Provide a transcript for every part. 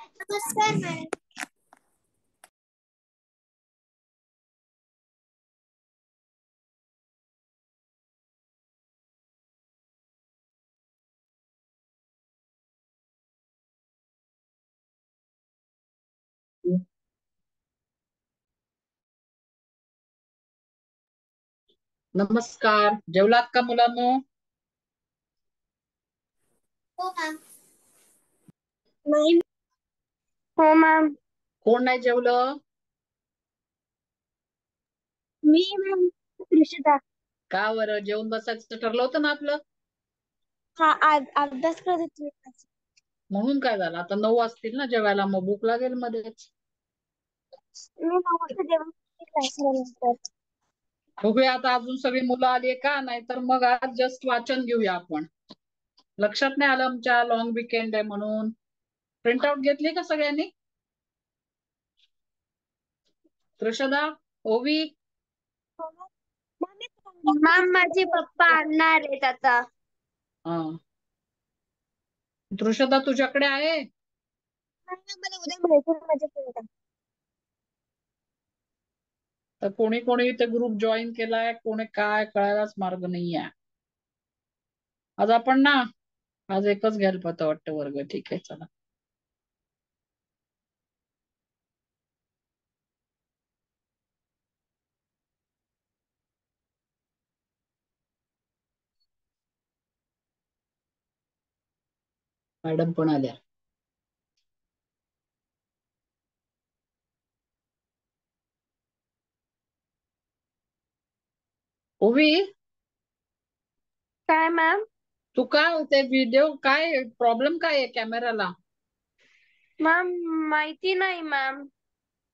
नमस्कार मॅडम. नमस्कार. जेवलात का मुलांनो? हो मॅम. नाही. हो मॅम. कोण नाही जेवलं? मी मॅम. ऋषिता. का बरं? जेवून बसायचं ठरलं होतं ना आपलं? हा, आज अभ्यास करत होते. म्हणून काय झालं? आता 9 वाजतील ना जेवायला, मग भूक लागेल मध्येच. मी 9 वाजता जेवण क्लासला. बघूया आता अजून सगळी मुलं आली का, नाहीतर मग आज जस्ट वाचन घेऊया आपण. लक्षात नाही आलं आमच्या लॉंग विकेंड आहे म्हणून. प्रिंट आउट घेतली का सगळ्यांनी? त्रिशदा, ओवी? मॅम माझे पप्पा आणणार आहेत आता. हा. त्रिशदा तुझ्याकडे आहे? मला उद्या मिळतील माझे फोन. तर कोणी कोणी ते ग्रुप जॉईन केलाय, कोणी काय कळायलाच मार्ग नाहीये. आज आपण ना, आज एकच घ्यायला पाहतो वाटतं वर्ग. ठीक आहे, चला. मॅडम पण आल्या. ओवी, काय मॅम? तू काय होते व्हिडिओ, काय प्रॉब्लेम काय आहे कॅमेराला? मॅम माहिती नाही मॅम.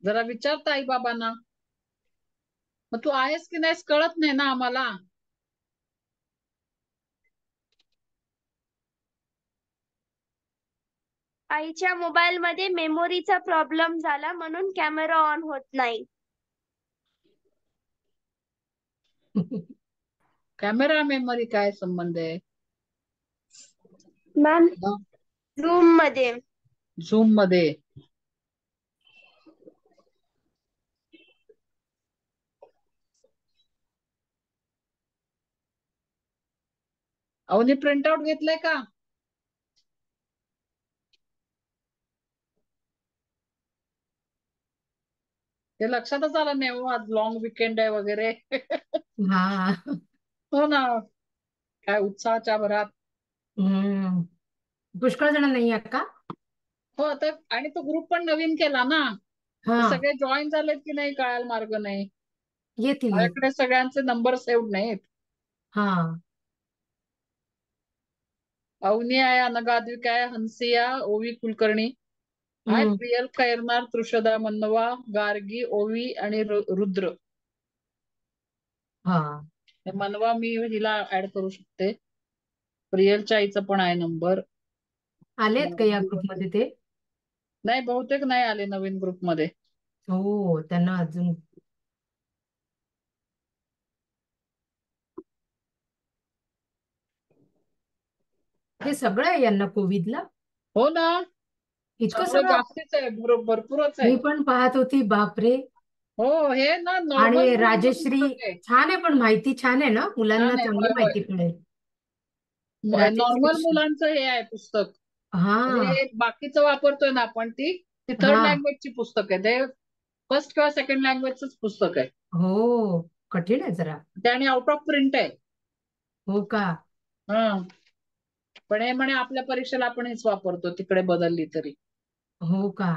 जरा विचारता आई बाबांना. मग तू आहेस की नाहीस कळत नाही ना आम्हाला. आईच्या मोबाईल मध्ये मेमोरीचा प्रॉब्लेम झाला म्हणून कॅमेरा ऑन होत नाही. कॅमेरा मेमरी काय संबंध आहे? मॅम रूम मध्ये. झूम मध्ये. अवनी प्रिंट आउट घेतलंय का? ते लक्षातच आलं नाही हो, आज लॉंग विकेंड आहे वगैरे. हा. हो ना, काय उत्साहाच्या भरात. पुष्कळ जण नाही आहेत का? हो, आता आणि तो ग्रुप पण नवीन केला ना, हा, तर सगळे जॉईन झालेत की नाही कळायला मार्ग नाही. येतील माझ्याकडे सगळ्यांचे नंबर सेव्ह नाहीत. हा. अवनी आहे, अनगाद्विक आहे, हंसिया, ओवी कुलकर्णी आहेत, प्रियल खैरनार, तृषदा मन्नवा, गार्गी, ओवी आणि रुद्र. हा. मनवा मी हिला ऍड करू शकते. प्रियलच्या आईचा पण आहे नंबर. आलेत का या ग्रुपमध्ये ते? नाही, बहुतेक नाही आले नवीन ग्रुपमध्ये. हो, त्यांना अजून हे सगळं आहे यांना कोविडला. हो ना, इतकं त्यामुळे सगळं. जास्तीच आहे, भरपूरच आहे. मी पण पाहत होती, बापरे. हो, हे ना नॉर्मल आणि राजश्री आहे. छान आहे, पण माहिती छान आहे ना, मुलांना छान आहे, चांगली होय होय. माहिती कळेल. राजश्री नॉर्मल मुलांचं हे आहे पुस्तक. हा हे बाकीचं वापरतोय ना आपण, ती थर्ड हा. लँग्वेजची पुस्तक आहे. ते फर्स्ट किंवा सेकंड लँग्वेजच पुस्तक आहे. हो, कठीण आहे जरा. ते आणि आउट ऑफ प्रिंट आहे. हो का? हा, पण हे म्हणे आपल्या परीक्षेला आपण हेच वापरतो, तिकडे बदलली तरी. हो का?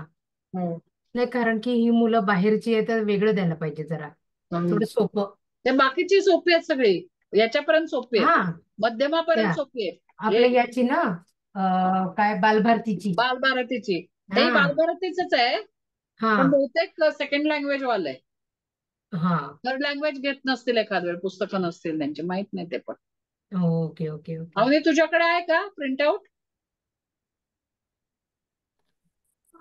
हो. नाही, कारण की ही मुलं बाहेरची आहे तर वेगळं द्यायला पाहिजे जरा, थोडं सोपं. ते बाकीची सोपी आहेत सगळी, याच्यापर्यंत सोपी आहेत, हा, मध्यमापर्यंत त्या सोपी आहे. आपल्या याची ना काय बालभारतीची. बालभारतीची, हे हा बालभारतीच आहे, हा पण बहुतेक सेकंड लँग्वेज वाला आहे. हा. थर्ड लँग्वेज घेत नसतील, एखाद वेळ पुस्तकं नसतील त्यांची, माहित नाही ते पण. Okay okay okay. अवनी, तुझ्याकडे आहे का प्रिंट आउट?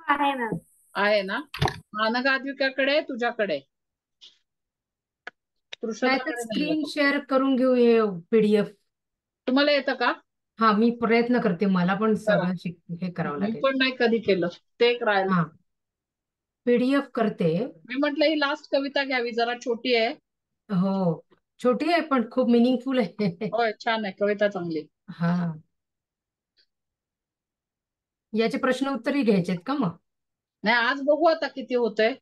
आहे मॅम. आहे ना. अनगाद्विकाकडे, तुझ्याकडे, नाही तर तृषदाकडे नाहीये. स्क्रीन शेअर करून घेऊ हे पीडीएफ. तुम्हाला येतं का? हा, मी प्रयत्न करते, मला पण करा. सगळं हे करावं मी लागेल. पण नाही कधी केलं, ते एक राहिलं. हा, PDF करते. मी म्हटलं ही लास्ट कविता घ्यावी, जरा छोटी आहे. हो, छोटी आहे पण खूप मिनिंगफुल आहे. होय, छान आहे कविता, चांगली. हा, याचे प्रश्न उत्तरही घ्यायचेत का मग? नाही, आज बघू आता किती होतंय.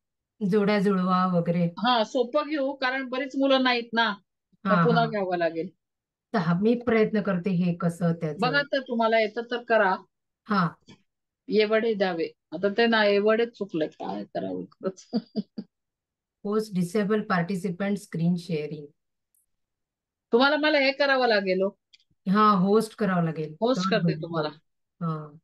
जोड्या जुळवा वगैरे. हा, सोपं घेऊ, कारण बरीच मुलं नाहीत ना, हा मग हा, पुन्हा घ्यावं लागेल. तर हा मी प्रयत्न करते हे कसं बघा त्याचं. तर तुम्हाला येतं तर करा. हा, येवडे द्यावे, आता ते ना येवडेच चुकले, काय करावं खरंच. Post disable participant screen sharing. तुम्हाला मला हे करावं लागेल हो. हा, होस्ट करावं लागेल होस्ट तर करते होईल तुम्हाला. बघ. हा,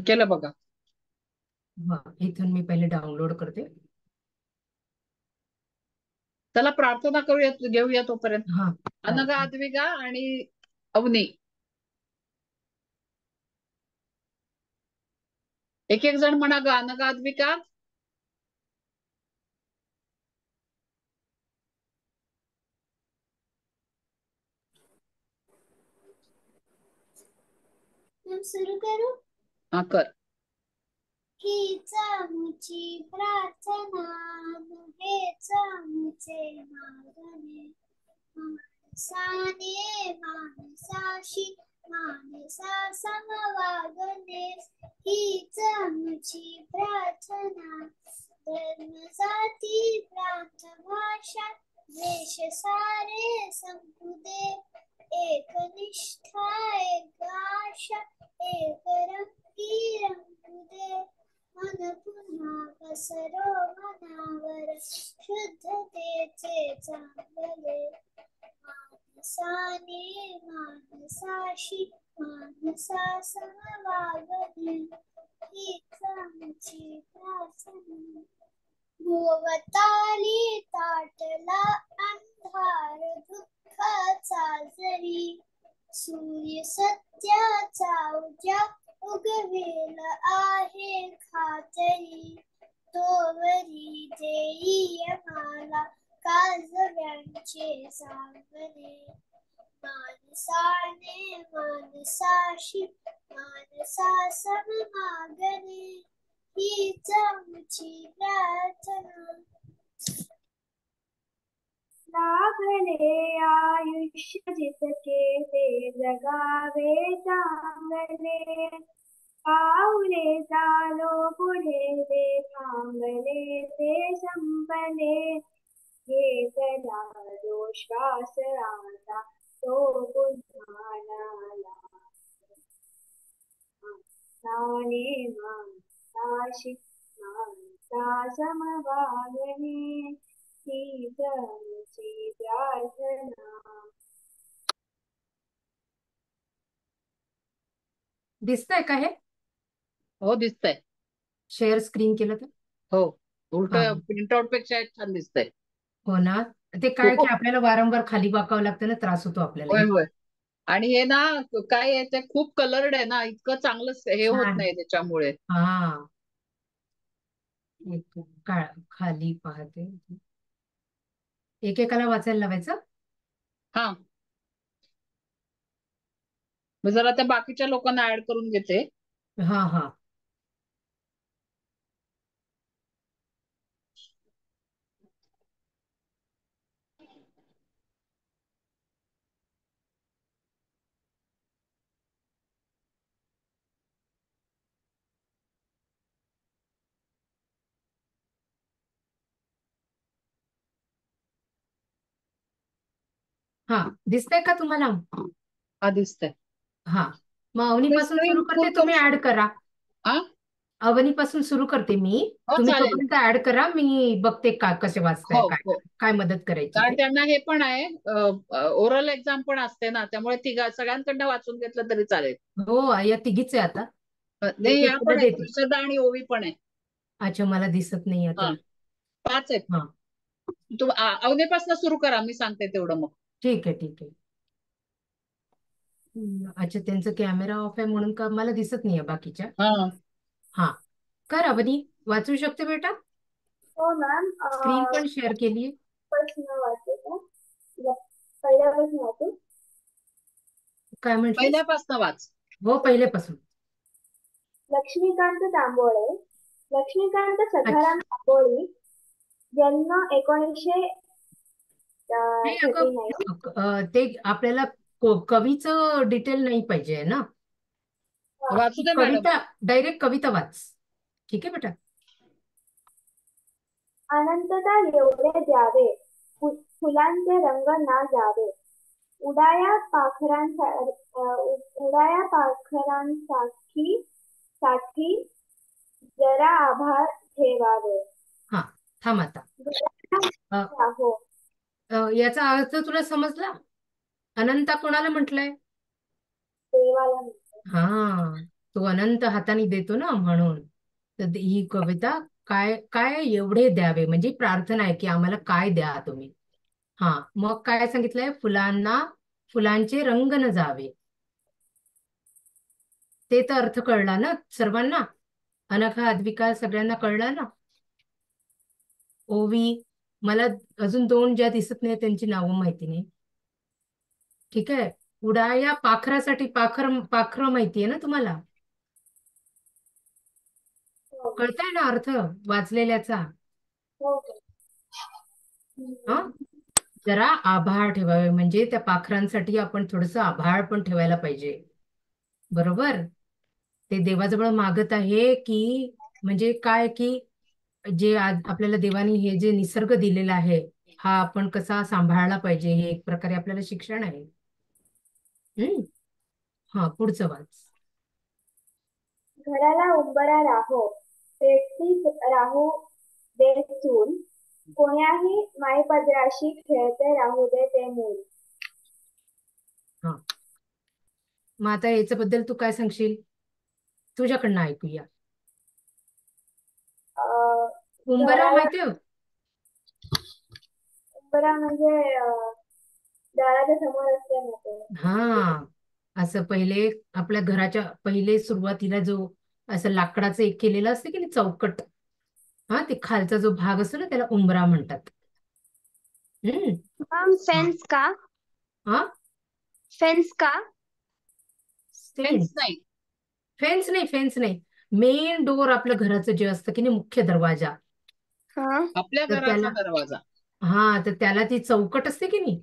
केलं बघा. हा, इथून मी पहिले डाउनलोड करते. त्याला प्रार्थना करूयात, घेऊया तोपर्यंत. हा, अनघा, चालेल. अद्विका आणि अवनी, एक एक जण म्हणा ग. अनघा, अद्विका. सुरू करू. हा, कर. हीच आमची प्रार्थना, हेच आमचे मागणे, माणसाने माणसाशी माणसा समवागणे. हीच आमची प्रार्थना, धर्म जाती प्रांत भाषा देश सारे संपू दे. एकनिष्ठा एक आशा, एक रंगी रंगू दे. मन पुन्हा पसरो मनावर, शुद्धतेचे चांगले. माणसाने माणसाशी माणसा समवागणे, हीच आमची प्रार्थना. भोवताली ताटला अंधार दुःखाचा जरी, सूर्य सत्याचा उद्या उगवेल आहे खातरी. तोवरी देई आम्हाला काजव्यांचे सांगणे. माणसाने माणसाशी माणसा सममागणे, हीच आमची प्रार्थना. लाभले आयुष्य जितके ते जगावे चांगले. पाऊले चालो पुढे ते थांबले ते संपले. घेतला जो श्वास आता तो पुन्हा नाला. माणसाने माणसाशी माणसा समवागणे, हीच आमची प्रार्थना. दिसतंय का हे? हो, दिसतंय. शेअर स्क्रीन केलं तर? हो, उलट हा, प्रिंटआउट पेक्षा एक छान दिसतंय. हो ना. ते काय की हो, आपल्याला वारंवार खाली वाकावं लागतं ना, त्रास होतो आपल्याला. होय होय. आणि हे ना, काय आहे, ते खूप कलर्ड आहे ना, इतकं चांगलं हे होत छान. नाही त्याच्यामुळे. हा, एक खाली पाहते, एकेकाला वाचायला लावायचं. हा, मी जरा त्या बाकीच्या लोकांना ऍड करून घेते. हा हा, हा, दिसतंय का तुम्हाला? हा, दिसतंय. हा, मग अवनीपासून स्क्रीन सुरू फुल करते, करू तुम्ही ऍड करा. हा, अवनीपासून सुरू करते मी, हो, तुम्ही चालेल. तोपर्यंत ऍड करा, मी बघते का कसे वाचताय, हो काय हो, काय मदत करायची कारण ते. त्यांना हे पण आहे, ओरल एक्झाम पण असते ना, त्यामुळे सगळ्यांकडनं वाचून घेतलं तरी चालेल. हो, या तिघीच आहे आता. नाही, एक या एकीला पण आहेत, देते. श्रद्धा आणि ओवी पण आहे. अच्छा, मला दिसत नाही हा, आता. 5 आहेत. हा, अवनीपासून सुरू करा, मी सांगते तेवढं मग. ठीक आहे ठीक आहे. अच्छा, त्यांचा कॅमेरा ऑफ आहे म्हणून का मला दिसत नाहीये बाकीच्या. हा. हा, कर अवनी, वाचू शकते बेटा? हो मॅम. स्क्रीन पण शेअर केली. प्रश्न वाचते का? पहिल्यापासून वाचू. काय म्हटलीस? पहिल्यापासून वाच. हो, पहिल्यापासून. लक्ष्मीकांत तांबोळे. लक्ष्मीकांत अच्छा, सखाराम तांबोळी, जन्म 1939. नाही अगं, ते आपल्याला कवीचं डिटेल नाही पाहिजे ना. वाचू दे मॅडम. कविता, डायरेक्ट कविता वाच. ठीक आहे बेटा. अनंतता एवढे द्यावे, फुलांचे रंग ना जावे, उडाया उडाया पाखरांसाठी साठी जरा आभार ठेवावे. हा, थांब आता. अ, राहो. याचा अर्थ तुला समजला? अनंता कोणाला म्हटलंय? देवाला. हा, तो अनंत हाताने देतो ना, म्हणून. तर ही कविता काय काय एवढे द्यावे म्हणजे प्रार्थना आहे की आम्हाला काय द्या तुम्ही. हा, मग काय सांगितलंय? फुलांचे रंग न जावे. ते तर अर्थ कळला ना सर्वांना? अनघा, अद्विका सगळ्यांना कळला ना? ओवी, मला अजून दोन ज्या दिसत नाही त्यांची नावं माहिती नाही. ठीक आहे. उडाया पाखरासाठी, पाखर माहितीये ना तुम्हाला? कळताय ना अर्थ वाचलेल्याचा? हा, जरा आभाळ ठेवावे म्हणजे त्या पाखरांसाठी आपण थोडस आभाळ पण ठेवायला पाहिजे. बरोबर. ते देवाजवळ मागत आहे की म्हणजे काय की जे आज आपल्याला देवानी हे जे निसर्ग दिलेला आहे हा आपण कसा सांभाळला पाहिजे, हे एक प्रकारे आपल्याला शिक्षण आहे. हा, पुढचं वाच. घराला उंबरा राहो, पेटती राहू दे चूल, कोण्याही मायपदराशी खेळते राहू दे ते मूल. हा, मग आता याच्याबद्दल तू काय सांगशील? तुझ्याकडनं ऐकूया. उंबरा घराला माहितीये? उंबरा म्हणजे दाराच्या समोर असते ना ते. हा, असं पहिले आपल्या घराच्या पहिले सुरुवातीला जो असं लाकडाचं एक केलेलं असतं की नाही, चौकट. हा, ते खालचा जो भाग असतो ना त्याला उंबरा म्हणतात. हम्म. मॅम, फेन्स का? हा, फेन्स का? फेन्स फेन्स नाही. फेन्स नाही, फेन्स नाही. मेन डोर आपलं घराचं जे असतं की नाही, मुख्य दरवाजा. हा. आपल्या तर घराचा त्याला, दरवाजा. हा, तर त्याला ती चौकट असते की नाही,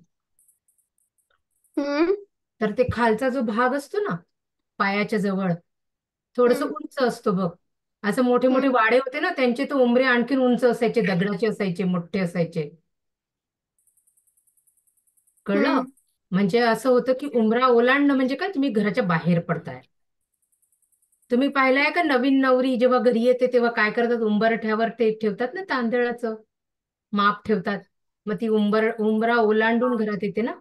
हम्म. तर ते खालचा जो भाग असतो ना पायाच्या जवळ थोडस हम्म. उंच असतो बघ. असं मोठे मोठे हम्म. वाडे होते ना त्यांचे तर उंबरे आणखीन उंच असायचे, दगडाचे असायचे, मोठे असायचे. कळलं? हम्म. म्हणजे असं होतं की उंबरा ओलांडणं म्हणजे काय, तुम्ही घराच्या बाहेर पडताय. तुम्ही पाहिलंय का नवीन नवरी जेव्हा घरी येते तेव्हा काय करतात? उंबरठ्यावर ते ठेवतात ना तांदळाचं माप ठेवतात. मग ती उंबरा ओलांडून घरात येते ना,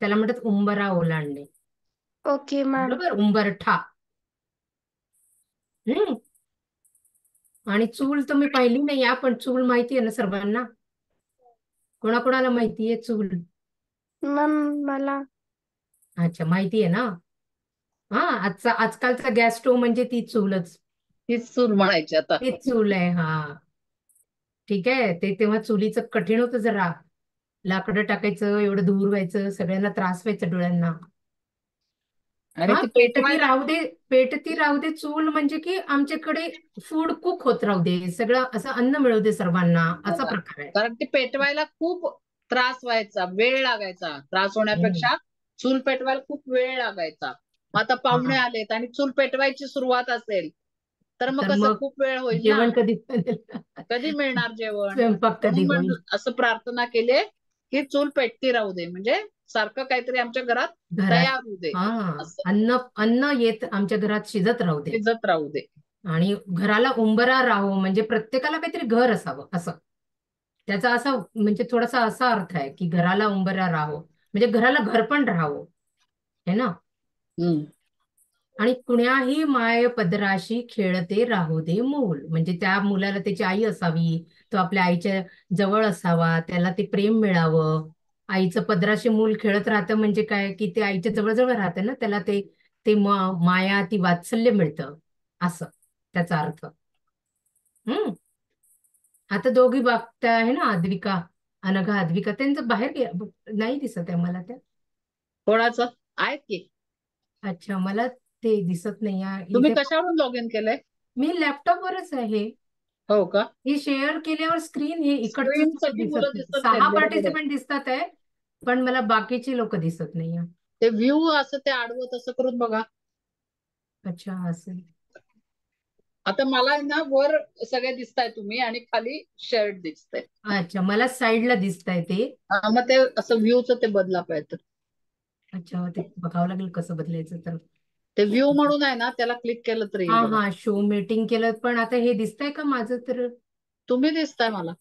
त्याला म्हणतात उंबरा ओलांडणे. Okay ma'am. बरोबर, उंबरठा. हम्म. आणि चूल तर मी पाहिली नाही, पण चूल माहिती आहे ना सर्वांना? कोणाकोणाला माहितीये चूल? मॅम, मला. अच्छा, माहिती आहे ना? हा, आजकालचा गॅस स्टोव्ह म्हणजे ती चूलच. तीच चूल म्हणायची आता. तीच चूल आहे. हा, ठीक आहे. ते तेव्हा चुलीचं कठीण होतं जरा. लाकडं टाकायचं, एवढं धूर व्हायचं, सगळ्यांना त्रास व्हायचा डोळ्यांना. आणि हा, ती पेटती पेटवायला राहू दे, पेटती राहू दे चूल म्हणजे की आमच्याकडे फूड कुक होत राहू दे, सगळं असं अन्न मिळू दे सर्वांना, असा बघा, प्रकार आहे. कारण ती पेटवायला खूप त्रास व्हायचा, वेळ लागायचा. त्रास हम्म. होण्यापेक्षा चूल पेटवायला खूप वेळ लागायचा. मग आता पाहुणे हा, आलेत आणि चूल पेटवायची सुरुवात असेल तर मग तर कसं मग खूप वेळ होईल ना. जेवण कधी बनेल? कधी मिळणार जेवण? स्वयंपाक कधी म्हणून होईल असं प्रार्थना केली की चूल पेटती राहू दे, म्हणजे सारखं काहीतरी आमच्या घरात घरात? तयार होऊ दे, हा, असं अन्न अन्न येत आमच्या घरात शिजत राहू दे. शिजत राहू दे. आणि घराला उंबरा राहो म्हणजे प्रत्येकाला काहीतरी घर असावं असं. त्याचा असा म्हणजे थोडासा असा अर्थ आहे की घराला उंबरा राहो म्हणजे घराला घर पण राहावं, है ना? हम्म. आणि कुण्याही माय पदराशी खेळते राहू दे मूल म्हणजे त्या मुलाला त्याची आई असावी, तो आपल्या आईच्या जवळ असावा, त्याला ते प्रेम मिळावं. आईचं पदराशी मूल खेळत राहतं म्हणजे काय की ते आईच्या जवळजवळ राहतं ना, त्याला ते ते माया ती वात्सल्य मिळतं, असं त्याचा अर्थ. हम्म. आता दोघी बघता आहे ना, अद्विका, अनघा, अद्विका, त्यांचं बाहेर नाही दिसत आहे मला त्या. कोणाचं आहेत की? अच्छा, मला ते दिसत नाही तुम्ही इथे. कशावरून लॉग इन केलंय? मी लॅपटॉपवरच आहे. हो का? हे शेअर केल्यावर स्क्रीन हे इकडचं स्क्रीन कुठे सगळी मुलं दिसत नाही. दिसत नाहीत, 6 बरोबर आहे. पार्टिसिपेंट दिसतात आहे, पण मला बाकीची लोक दिसत नाही. ते व्ह्यू असं ते आडवं तसं करून बघा. अच्छा, असेल. आता मला आहे ना, वर सगळे दिसताय तुम्ही आणि खाली शेअर्ड दिसतंय. अच्छा, मला साईडला दिसतंय ते. मग ते असं व्ह्यूच ते बदला पाहिजे. अच्छा, ते बघावं लागेल कसं बदलायचं तर. ते व्ह्यू म्हणून आहे ना, त्याला क्लिक केलं तर येईल हा बघा. हा, शो मीटिंग केलं, पण आता हे दिसतंय का माझं तर? तुम्ही दिसताय मला.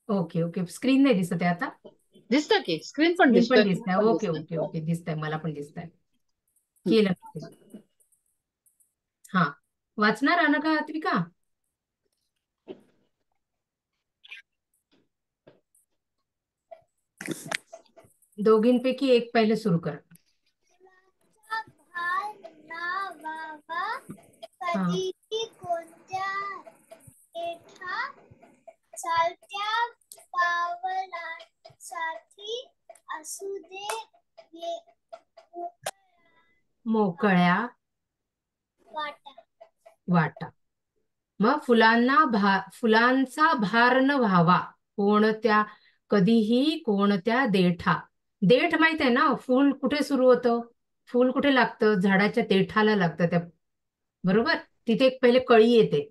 ओके ओके, स्क्रीन नाही दिसत आहे आता. दिसतं की स्क्रीन पण स्क्रीन पण दिसतोय, दिसतंय. पण ओके ओके दिसतंय. ओके, दिसतंय, मला पण दिसतंय. केलं ते. हा, वाचणार अनघा, अद्विका? दोघींपैकी एक पहिले सुरू कर. भार ना व्हावा, हा. कधीही कोणत्या देठा, चालत्या पावलांसाठी असू दे मोकळ्या वाटा. वाटा. मग फुलांचा भार न व्हावा कोणत्या, कधीही कोणत्या देठा. देठ माहित आहे ना, फूल कुठे सुरू होतं, फूल कुठे लागतं, झाडाच्या देठाला लागतं त्या, बरोबर. तिथे एक पहिले कळी येते,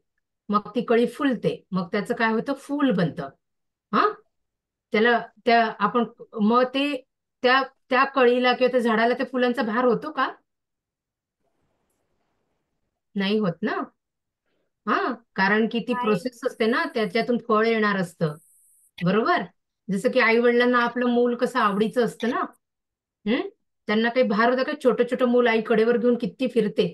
मग ती कळी फुलते, मग त्याचं काय होतं, फूल बनतं. हा, त्याला त्या आपण, मग ते त्या त्या कळीला किंवा त्या झाडाला त्या फुलांचा भार होतो का? नाही होत ना. हा, कारण की ती नाही. प्रोसेस असते ना, त्याच्यातून फळ येणार असतं, बरोबर. जसं की आई वडिलांना आपलं मूल कसं आवडीचं असतं ना. त्यांना काही भार होतं का? छोटं छोटं मूल आई कडेवर घेऊन किती फिरते,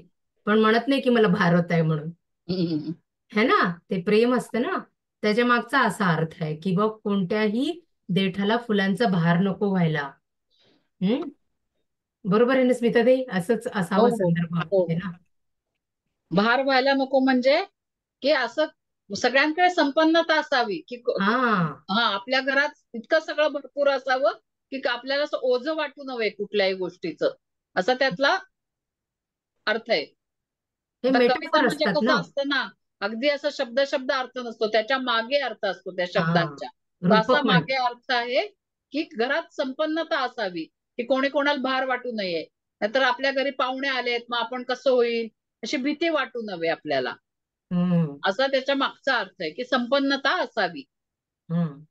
पण म्हणत नाही की मला भार होत आहे म्हणून, हम्म. है ना. ते प्रेम असतं ना, त्याच्या मागचा असा अर्थ आहे की बघ, कोणत्याही देठाला फुलांचा भार नको व्हायला. हम्म. बरोबर आहे ना स्मिताताई, असंच हो असावं हो संदर्भ हो. आहे ना. भार व्हायला नको म्हणजे की असं सगळ्यांकडे संपन्नता असावी की हा. आपल्या घरात इतकं सगळं भरपूर असावं की आपल्याला असं ओझं वाटू नये कुठल्याही गोष्टीचं, असा त्यातला अर्थ आहे. हे आता कविता मेटाफर म्हणजे असतात ना. कसं असतं ना, अगदी असं शब्द शब्द अर्थ नसतो, त्याच्या मागे अर्थ असतो त्या हा, शब्दांच्या. तर असा रूपक म्हण. मागे अर्थ आहे की घरात संपन्नता असावी, की कोणी कोणाला भार वाटू नये. नाहीतर आपल्या घरी पाहुणे आलेत, मग आपण कसं होईल अशी भीती वाटू नये आपल्याला, हम्म. असा त्याच्या मागचा अर्थ आहे की संपन्नता असावी. हम्म.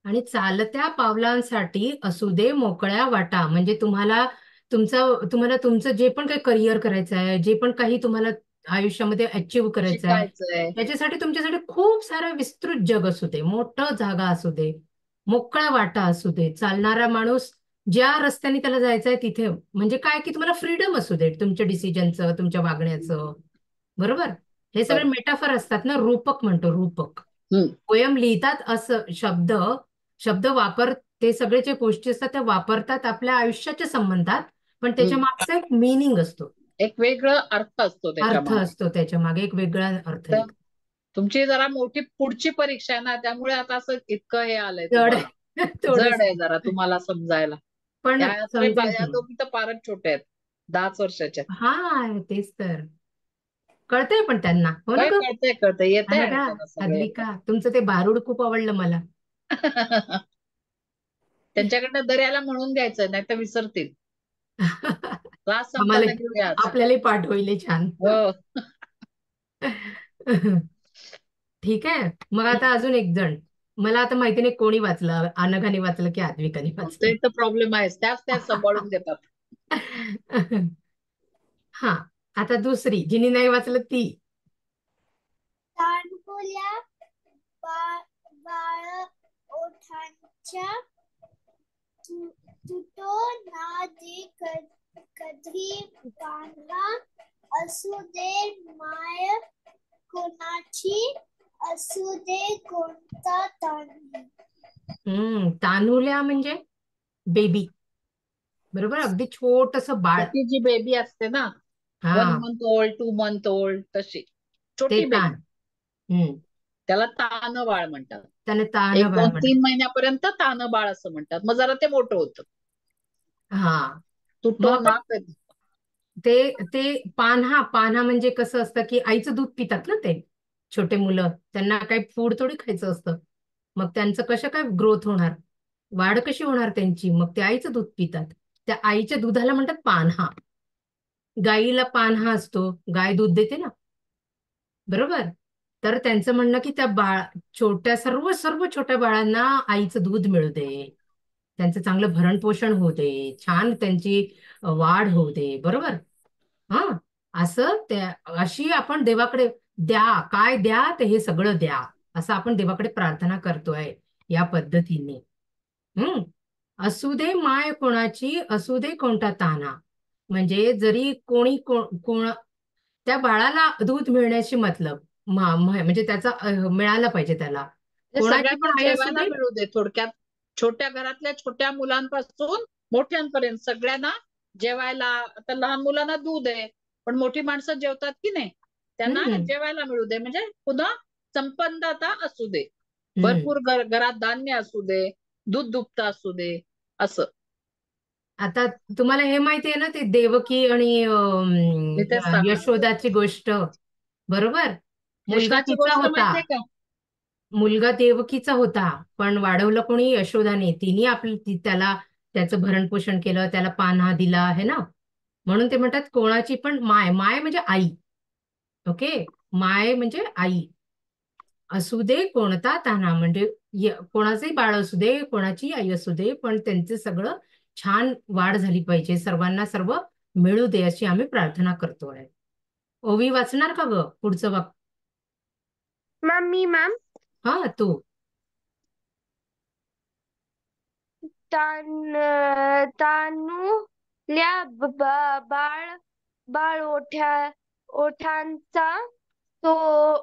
आणि चालत्या पावलांसाठी असू दे मोकळ्या वाटा, म्हणजे तुम्हाला तुमचं जे पण काही करिअर करायचं आहे, जे पण काही तुम्हाला आयुष्यामध्ये अचीव्ह करायचं आहे, शिकायचंय. त्याच्यासाठी तुमच्यासाठी खूप सारं विस्तृत जग असू दे, मोठं जागा असू दे, मोकळा वाटा असू दे, चालणारा माणूस ज्या रस्त्याने त्याला जायचंय तिथे, म्हणजे काय की तुम्हाला फ्रीडम असू दे तुमच्या डिसिजनचं, तुमच्या वागण्याचं, बरोबर. हे सगळे बरं. मेटाफर असतात ना, रूपक म्हणतो, रूपक. हम्म. पोयम लिहितात असं, शब्द शब्द वापर, ते सगळे जे गोष्टी असतात त्या वापरतात आपल्या आयुष्याच्या संबंधात, पण त्याच्या हम्म. मागचा एक मिनिंग असतो, एक वेगळं अर्थ असतो त्याच्या अर्थ मागे. असतो, त्याच्या मागे एक वेगळा अर्थ तर निघतो. तुमची जरा मोठी पुढची परीक्षा आहे ना, त्यामुळे आता असं इतकं हे आलंय जड तुम्हाला. आहे. जड थोडस. आहे जरा तुम्हाला समजायला. पण समजेल या तुम्हाला. दोघी तर फारच छोट्या आहेत, 10च वर्षाच्या. हा, तेच तर कळतंय पण त्यांना, हो ना काय ग. कळतंय कळतंय, येतंय आणि अनघा, त्यांना सगळं येतंय. अद्विका, तुमचं ते भारूड खूप आवडलं मला. त्यांच्याकडनं दर्याला म्हणून घ्यायचं, नाही तर विसरतील. क्लास आम्हाला, संपताना घेऊया आज. आपल्यालाही पाठ होईल हे छान. हो. ठीक आहे, मग आता अजून एक जण. मला आता माहिती नाही कोणी वाचलं, अनघाने वाचलं की अद्विकाने ते वाचलं. तर प्रॉब्लेम आहे, त्याच सांभाळून घेतात. हा, आता दुसरी जिनी नाही वाचलं ती. तान्हुल्या बाळ ओठांच्या, तुटो ना दे कधी पान्हा, असू दे माय कोणाची, असू दे कोणता तान्ही. तान्हुल्या म्हणजे बेबी, बरोबर, अगदी छोटस बाळ. छोटी जी बेबी असते ना, 1 हा, मंथ ओल्ड 2 मंथ ओल्ड, तशी ते छोटी बेबी, तान. हम्म, त्याला तानं बाळ म्हणतात. त्याने तान 1 बाळ 2 म्हणतात. 3 महिन्यापर्यंत तानं बाळ असं म्हणतात. मग जरा ते मोठं होतं. हा, तुटो मग ना कधी. ते ते पान्हा म्हणजे कसं असतं की आईचं दूध पितात ना ते छोटे मुलं, त्यांना काही फूड थोडी खायचं असतं. मग त्यांचं कसं काय ग्रोथ होणार, वाढ कशी होणार त्यांची? मग ते आईचं दूध पितात. त्या आईच्या दुधाला म्हणतात पान्हा. गाईला पान्हा असतो, गाय दूध देते ना, बरोबर. तर त्यांचं म्हणणं की त्या छोट्या सर्व सर्व छोट्या बाळांना आईचं दूध मिळू दे, त्यांचं चांगलं भरण पोषण होऊ दे, छान त्यांची वाढ होऊ दे, बरोबर. हा, असं त्या अशी आपण देवाकडे द्या, काय द्या ते हे सगळं द्या, असं आपण देवाकडे प्रार्थना करतोय या पद्धतीने. हम्म, असू दे माय कोणाची, असू दे कोणता ताना. म्हणजे जरी कोणी कोण त्या बाळाला दूध मिळण्याची मतलब म्हणजे त्याचा मिळाला पाहिजे त्याला, ते कोणाची सगळ्यांना पण आई असू जेवायला दे. मिळू दे. थोडक्यात छोट्या घरातल्या छोट्या मुलांपासून मोठ्यांपर्यंत सगळ्यांना जेवायला. आता लहान मुलांना दूध आहे, पण मोठी माणसं जेवतात की नाही, त्यांना हम्म, जेवायला मिळू दे. म्हणजे पुन्हा संपन्नता असू दे, हम्म. भरपूर घरात धान्य असू दे, दूध दुभतं असू दे, असं. आता तुम्हाला हे माहिती आहे ना, ते देवकी आणि मी तेच सांगणार होते. यशोदाची गोष्ट, बरोबर. मुलगा कृष्णाची तिचा गोष्ट होता, माहितीये का? मुलगा देवकीचा होता, पण वाढवलं कोणी? यशोदाने. तिने त्याला त्याचं भरण पोषण केलं, त्याला पान्हा दिला आहे ना. म्हणून ते म्हणतात कोणाची पण माय, माय म्हणजे आई. ओके, माय म्हणजे आई. असू दे कोणता तान्हा, म्हणजे कोणाचंही बाळ असू दे, कोणाची आई असू दे, पण त्यांचं सगळं छान वाढ झाली पाहिजे, सर्वांना सर्व मिळू दे अशी आम्ही प्रार्थना करतोय. ओवी वाचणार का ग पुढचं वाक्य? मॅम हा, तू. तानुल्या बाळ बाळ ओठांचा तो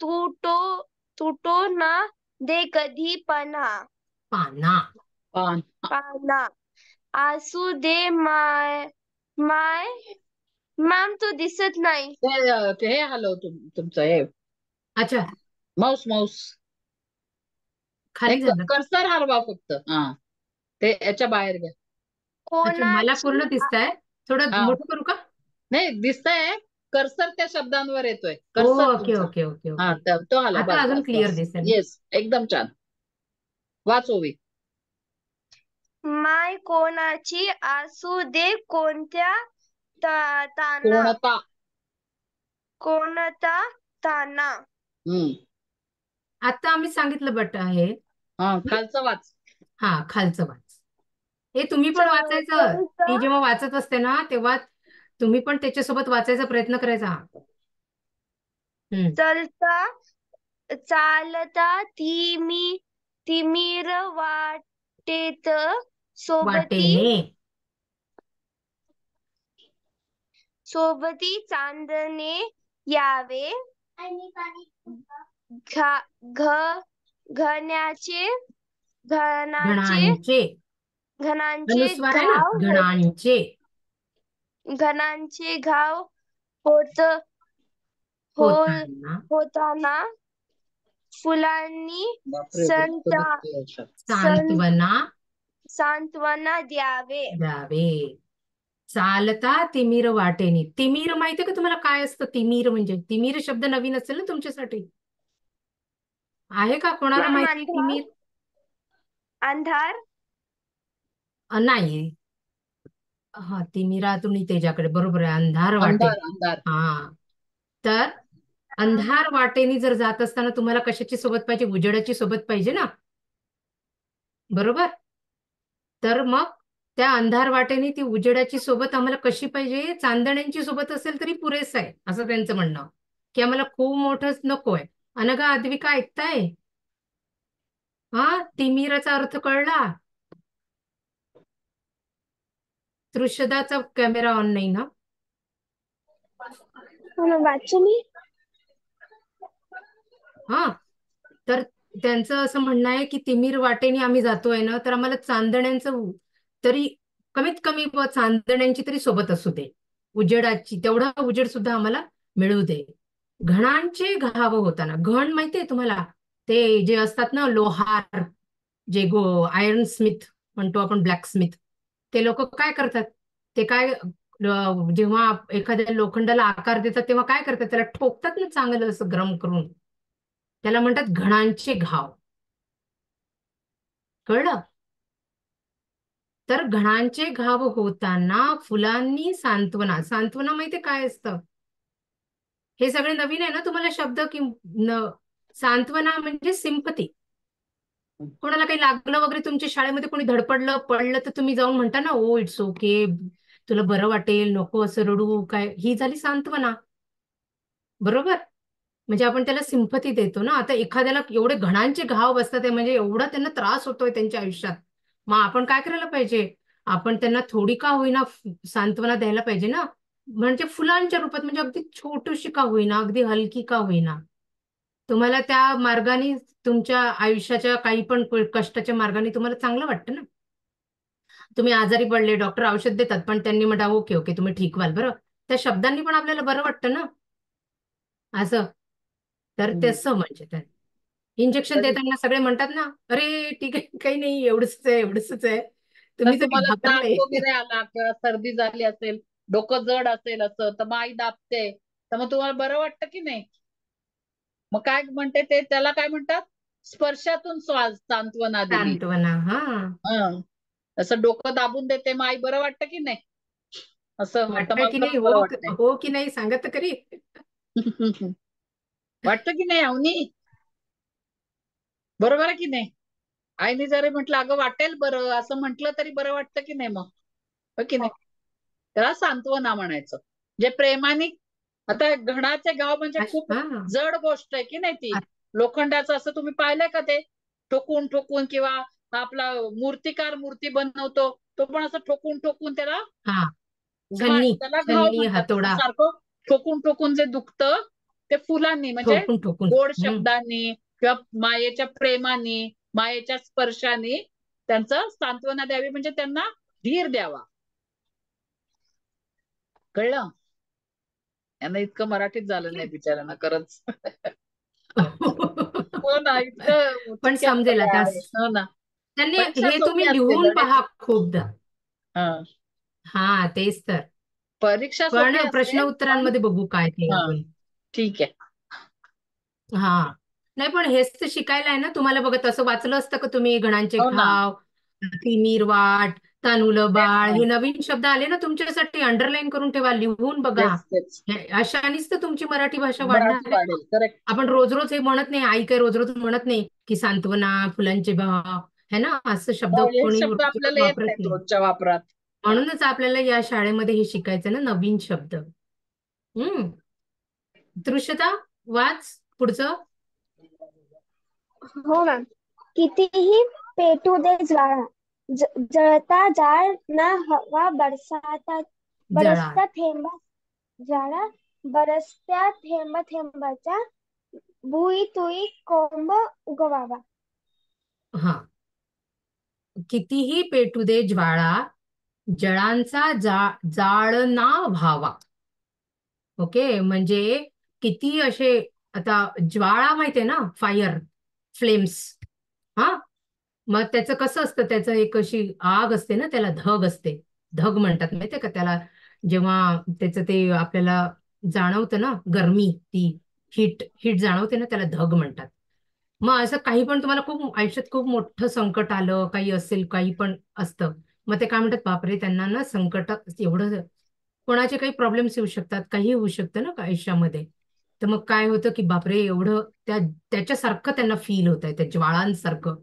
तुटो तुटो ना दे कधी पाना. पान. पाना. असू दे माय माय मॅम तो दिसत नाही. हे हलव तुमचं हे अच्छा, माऊस माऊस. खाली झालं. कर्सर हलवा फक्त. हा, ते याच्या बाहेर घ्या. अच्छा, मला कोणाची पूर्ण दिसतंय. थोडं हा, मोठं करू का? नाही दिसतंय. कर्सर त्या शब्दांवर येतोय, कर्सर ओके तुमचा. ओके ओके हा, ओके. तो हलवा. आता बस अजून बस क्लिअर बस. दिसेल. येस, एकदम छान. वाच ओवी. माय कोणाची असू दे कोणत्या ताना कोणता. कोणता ताना. हम्म. आता आम्ही सांगितलं बट आहे. हा, खालचं वाच. हा, खालचं वाच. हे तुम्ही पण वाचायचं. ती जेव्हा वाचत असते ना, तेव्हा तुम्ही पण त्याच्यासोबत वाचायचा प्रयत्न करायचा. चलता चालता तिमीर वाटेत वाटेने. सोबती चांदणे यावे घनाचे घणांचे. अनुस्वार आहे ना, घणांचे. घनांचे घाव होत होताना. होताना फुलांनी बापरे, सांत्वना सांत्वना द्यावे. चालता तिमीर वाटेने. तिमीर माहितीये का तुम्हाला काय असतं? तिमीर म्हणजे, तिमीर शब्द नवीन असेल ना तुमच्यासाठी. आहे का कोणाला मॅम, माहिती तिमीर? अंधार. नाही. हा, तिमिरातून त्याच्याकडे, बरोबर आहे, अंधार वाटे. अंधार अंधार. हा, तर अंधार वाटेने जर जात असताना तुम्हाला कशाची सोबत पाहिजे? उजेडाची सोबत पाहिजे ना, बरोबर. तर मग त्या अंधार वाटेने ती उजेडाची सोबत आम्हाला कशी पाहिजे? चांदण्यांची सोबत असेल तरी पुरेस आहे, असं त्यांचं म्हणणं, की आम्हाला खूप मोठंच नकोय. अनघा, आद्विका ऐकताय? हा, तिमिराचा अर्थ कळला? तृषदाचा कॅमेरा ऑन नाही ना? वाचू मी. हा, तर त्यांचं असं म्हणणं आहे की तिमीर वाटेने आम्ही जातोय ना, तर आम्हाला चांदण्यांचं तरी कमीत कमी चांदण्यांची तरी सोबत असू दे, उजेडाची तेवढा उजेड सुद्धा आम्हाला मिळू दे. घणांचे घाव होताना, घण माहितीये तुम्हाला, ते जे असतात ना लोहार, जे आयर्न स्मिथ म्हणतो आपण, ब्लॅक स्मिथ, ते लोक काय करतात, ते काय जेव्हा एखाद्या लोखंडाला आकार देतात तेव्हा काय करतात, त्याला ठोकतात ना चांगलं असं गरम करून, त्याला म्हणतात घणांचे घाव. कळलं? तर घणांचे घाव होताना फुलांनी सांत्वना, सांत्वना माहितीये काय असतं? हे सगळे नवीन आहे ना तुम्हाला शब्द, की सांत्वना म्हणजे सिंपती. कोणाला काही लागलं वगैरे, तुमच्या शाळेमध्ये कोणी धडपडलं पडलं तर तुम्ही जाऊन म्हणता ना, ओ इट्स ओके, तुला बरं वाटेल, नको असं रडू, काय, ही झाली सांत्वना. बरोबर? म्हणजे आपण त्याला सिंपती देतो ना. आता एखाद्याला एवढे घणांचे घाव बसतात आहे, म्हणजे एवढा त्यांना त्रास होतोय त्यांच्या आयुष्यात, मग आपण काय करायला पाहिजे? आपण त्यांना थोडी का होईना सांत्वना द्यायला पाहिजे ना. म्हणजे फुलांच्या रूपात, म्हणजे अगदी छोटीशी का होईना, अगदी हलकी का होईना, तुम्हाला त्या मार्गाने, तुमच्या आयुष्याच्या काही पण कष्टाच्या मार्गाने तुम्हाला चांगलं वाटतं ना. तुम्ही आजारी पडले, डॉक्टर औषध देतात, पण त्यांनी म्हणता ओके ओके तुम्ही ठीक व्हाल बरं, त्या शब्दांनी पण आपल्याला बरं वाटतं ना असं. तर तसं म्हणजे त्या इंजेक्शन तरी देताना सगळे म्हणतात ना, अरे ठीक आहे, काही नाही, एवढंच आहे, एवढंच आहे. तर तुम्ही जरी तुम्हाला ताप घाबरले वगैरे आला किंवा सर्दी झाली असेल, डोकं जड असेल असं, तर मग आई दाबते, तर मग तुम्हाला बरं वाटतं की नाही? मग काय म्हणते ते, त्याला काय म्हणतात, स्पर्शातून सांत्वना दिली. सांत्वना. हा, हं. असं डोकं दाबून देते, मग आई बरं वाटतं की नाही? असं तर वाटतंय मला की नाही, खरंच बरं हो वाटतंय. हो की नाही सांगा तर खरी. वाटतं की नाही अवनी? बरोबर आहे की नाही? आईने जरी म्हटलं अगं वाटेल बरं, असं म्हटलं तरी बरं वाटतं की नाही मग? हो की नाही? त्याला सांत्वना म्हणायचं. जे प्रेमाने, आता घणाचे गाव म्हणजे खूप हा, जड गोष्ट आहे की नाही ती. लोखंडाचं असं तुम्ही पाहिलंय का ते? ठोकून ठोकून, किंवा आपला मूर्तिकार मूर्ती बनवतो, तो पण असं ठोकून ठोकून त्याला हा, छन्नी, त्याला घाव छन्नी, म्हणतात. तसं हातोडा, सारखं ठोकून ठोकून जे दुखतं, ते फुलांनी, म्हणजे ठोकून ठोकून. गोड शब्दांनी किंवा मायेच्या प्रेमाने, मायेच्या स्पर्शाने त्यांचं सांत्वना द्यावी, म्हणजे त्यांना धीर द्यावा. कळलं? यांना इतकं मराठीत झालं नाही बिचाऱ्यांना खरंच. हो ना, इतकं पण चुक्या समजेल आता. आहे. हो ना. त्यांनी परीक्षा हे सोपी तुम्ही असते, लिहून धडे पहा खूपदा. हा, हा, तेच तर. परीक्षा पण सोपी प्रश्न असते पण. उत्तरांमध्ये बघू काय ते हा, आपण. ठीक आहे. हा, नाही पण हेच तर शिकायला आहे ना तुम्हाला. बघत असं वाचलं असतं का तुम्ही, घणांचे हो ना, घाव, तिमीर वाट, तानुलं तेच बाळ, ना, हे नवीन शब्द आले ना तुमच्यासाठी, अंडरलाईन करून ठेवा, लिहून बघा. तेच तेच. अशानेच तर तुमची मराठी भाषा वाढणार मराठी आहे ना. वाढेल, करेक्ट. आपण रोज रोज हे म्हणत नाही, आई काही रोज रोज म्हणत नाही की सांत्वना, फुलांचे भाव, है ना, असं शब्द हे कोणी शब्द रोज रोज आपल्याला येत वापरत नाहीत नाही. रोजच्या वापरात. म्हणूनच आपल्याला या शाळेमध्ये हे शिकायचं ना, नवीन शब्द. हम्म. दृश्यता, वाच पुढचं. हो मॅम. कितीही पेटू दे ज्वाळा, जळता जाळ ना हवा, जळा. बरसता थेंबा ज्वाळा, बरसत्या थेंबा थेंबाचा भुई तुई कोंब उगवावा. हा, कितीही पेटू दे ज्वाळा, जळांचा जाळना व्हावा. ओके, म्हणजे किती असे, आता ज्वाळा माहितीये ना, फायर, फ्लेम्स. हा, मग त्याचं कसं असतं, त्याचं एक अशी आग असते ना, त्याला धग असते, धग म्हणतात माहितीये का त्याला. जेव्हा त्याचं ते आपल्याला जाणवतं ना, गरमी, ती हीट हीट जाणवते ना, त्याला धग म्हणतात. मग असं काही पण तुम्हाला खूप आयुष्यात खूप मोठं संकट आलं, काही असेल, काही पण असतं, मग ते काय म्हणतात, बापरे, त्यांना ना संकट एवढं, कोणाचे काही प्रॉब्लेम्स येऊ शकतात, काही होऊ शकतं ना आयुष्यामध्ये. तर मग काय होतं की बापरे, एवढं त्याच्यासारखं त्यांना फील होत आहे, त्या ज्वाळांसारखं,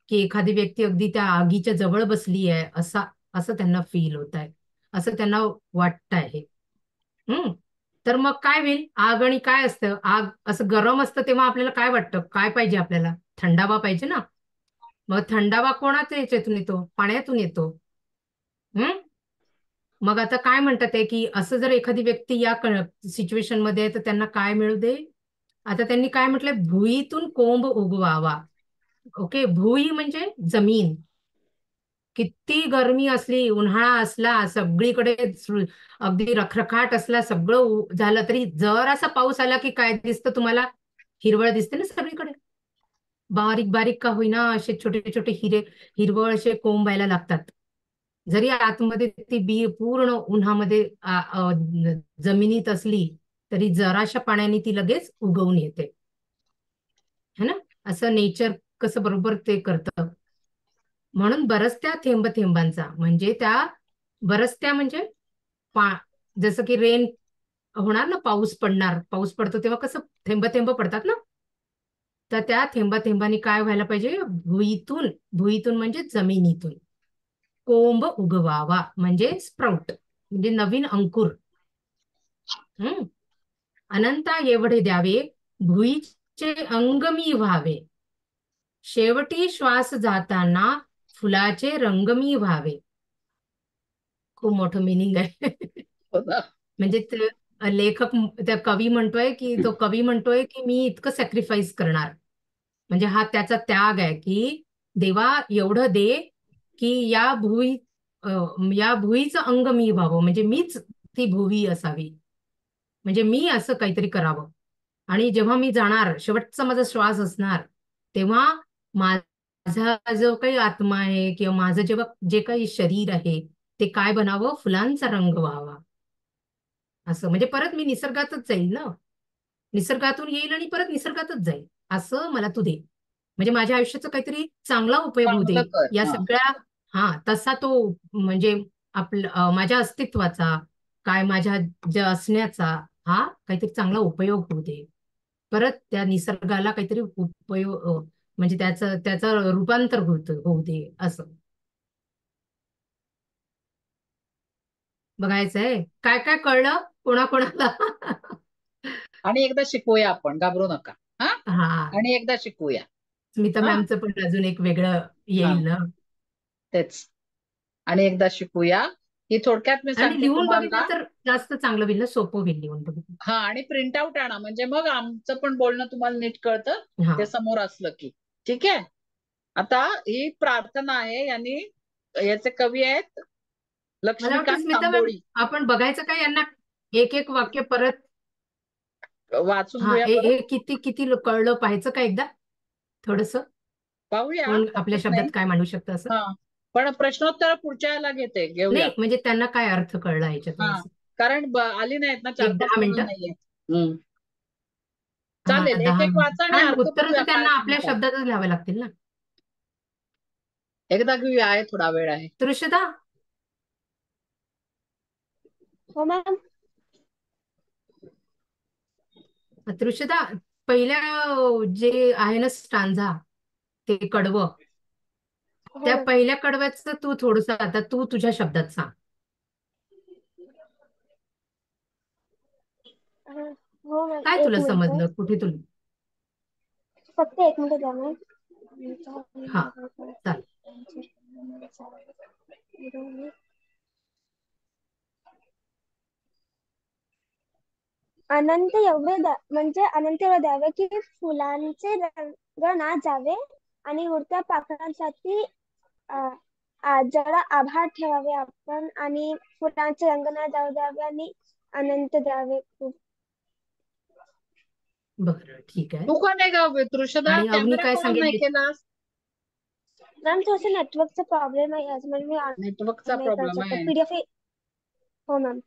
की एखादी व्यक्ती अगदी त्या आगीच्या जवळ बसली आहे, असं त्यांना फील होत आहे, असं त्यांना वाटत आहे. तर मग काय होईल, आग आणि काय असतं, आग असं गरम असतं तेव्हा आपल्याला काय वाटतं, काय पाहिजे आपल्याला, थंडावा पाहिजे ना. मग थंडावा कोणाच्या याच्यातून येतो, पाण्यातून येतो. हम्म. मग आता काय म्हणतात आहे की असं जर एखादी व्यक्ती या सिच्युएशन मध्ये आहे, तर त्यांना काय मिळू दे. आता त्यांनी काय म्हटलंय, भुईतून कोंब उगवावा. ओके, भुई म्हणजे जमीन, किती गरमी असली, उन्हाळा असला, सगळीकडे अगदी रखरखाट असला, सगळं झालं तरी जरासा पाऊस आला की काय दिसतं तुम्हाला? हिरवळ दिसते ना सगळीकडे. बारीक बारीक का होईना असे छोटे छोटे हिरवळ असे कोंब व्हायला लागतात. जरी आतमध्ये ती बी पूर्ण उन्हामध्ये जमिनीत असली तरी जराशा पाण्याने ती लगेच उगवून येते. है ना? असं नेचर कसं बरोबर ते करतं. म्हणून बरसत्या थेंब थेंबांचा म्हणजे त्या बरसत्या म्हणजे पा जसं की रेन होणार ना, पाऊस पडणार, पाऊस पडतो तेव्हा कसं थेंब थेंब पडतात ना, तर त्या थेंबा थेंबांनी काय व्हायला पाहिजे? भुईतून, भुईतून म्हणजे जमिनीतून कोंब उगवावा म्हणजे स्प्राउट म्हणजे नवीन अंकुर. हम्म. अनंता एवढे द्यावे भुईचे अंगमी व्हावे, शेवटी श्वास जाताना फुलाचे रंगमी व्हावे. खूप मोठं मिनिंग आहे. हो ना. म्हणजे लेखक त्या कवी म्हणतोय की तो कवी म्हणतोय की मी इतकं सॅक्रिफाईस करणार. म्हणजे हा त्याचा त्याग आहे की देवा एवढं दे की या भुईचं अंग मी व्हावं, म्हणजे मीच ती भुवी असावी, म्हणजे मी असं काहीतरी करावं. आणि जेव्हा मी जाणार, शेवटचा माझा श्वास असणार, तेव्हा माझा जो काही आत्मा आहे किंवा माझं जेव्हा जे काही शरीर आहे ते काय बनावं? फुलांचा रंग व्हावा. असं म्हणजे परत मी निसर्गातच जाईल ना, निसर्गातून येईल आणि परत निसर्गातच जाईल. असं मला तू दे, म्हणजे माझ्या आयुष्याचा काहीतरी चांगला उपयोग होऊ दे चांगलं कर. या हा. सगळ्या. हा, तसा तो म्हणजे माझ्या अस्तित्वाचा काय, माझ्या ज्या असण्याचा हा काहीतरी चांगला उपयोग होऊ दे. परत त्या निसर्गाला काहीतरी उपयोग म्हणजे त्याचं रूपांतर होऊ दे असं बघायचंय. काय काय कळलं कोणाकोणाला? आणि एकदा शिकूया आपण, घाबरू नका. हा. हा, आणि एकदा शिकूया. स्मिता हा. मॅमचं पण अजून एक वेगळं हा, येईल ना. तेच. आणि एकदा शिकूया की थोडक्यात मी आणि सांगते लिहून तुम्हाला. बघितलं तर जास्त चांगलं होईल ना, सोपं होईल लिहून बघितलं. हा, आणि प्रिंट आउट आणा, म्हणजे मग आमचं पण बोलणं तुम्हाला नीट कळतं हा, ते समोर असलं की. ठीक आहे. आता ही प्रार्थना आहे, यांनी याचे कवी आहेत मला वाटतं लक्ष्मीकांत स्मिता मॅम तांबोळी. आपण बघायचं काय यांना, एक एक वाक्य परत. वाचून हा, घेऊया परत. हे किती किती कळलं पाहायचं का एकदा थोडस, पाहूया, कोण आपल्या हरकत शब्दात नाही. काय मांडू शकतं असं. हा, पण प्रश्नोत्तर पुढच्या याला घेऊया. नाही म्हणजे त्यांना काय अर्थ कळला याच्यातून हा, असं. कारण आली नाहीत ना, एक 4-5 10 मुलं मिनिटं. नाहीये. हा, चालेल, एक 10 एक मिनिटं. वाचा आणि कारण अर्थ उत्तर बघूया तर काय त्यांना आपल्या सांगतात. शब्दातच लिहावे लागतील ना. एकदा घेऊया, आहे थोडा वेळ आहे. तृषदा, हो मॅम. तृषदा, पहिल्या जे आहे ना स्टांझा, ते कडवं, हो त्या मॅम. पहिल्या कडव्याचं तू थोडस आता तू तुझ्या शब्दात सांग. हो मॅम, काय एक तुला मिनिट. समजलं, कुठे तुला? फक्त एक मिनिट द्या मॅम. हा, चालेल. अनंत एवढे म्हणजे अनंत एवढे द्यावे की फुलांचे रंग ना जावे आणि उडत्या पाखरांसाठी जरा आभार ठेवावे आपण, आणि फुलांचे रंग ना जाऊ द्यावे आणि अनंत द्यावे खूप. बरं, ठीक आहे. तू का नाही ग तृषदा, आणि अवनी कॅमेरा काय का ऑन नाही सांगेल? केलास? मॅम थोडस नेटवर्कचा प्रॉब्लेम आहे आज, म्हणजे मी नेटवर्कचा नाही करू प्रॉब्लेम शकत. आहे. पीडीएफ. हो मॅम.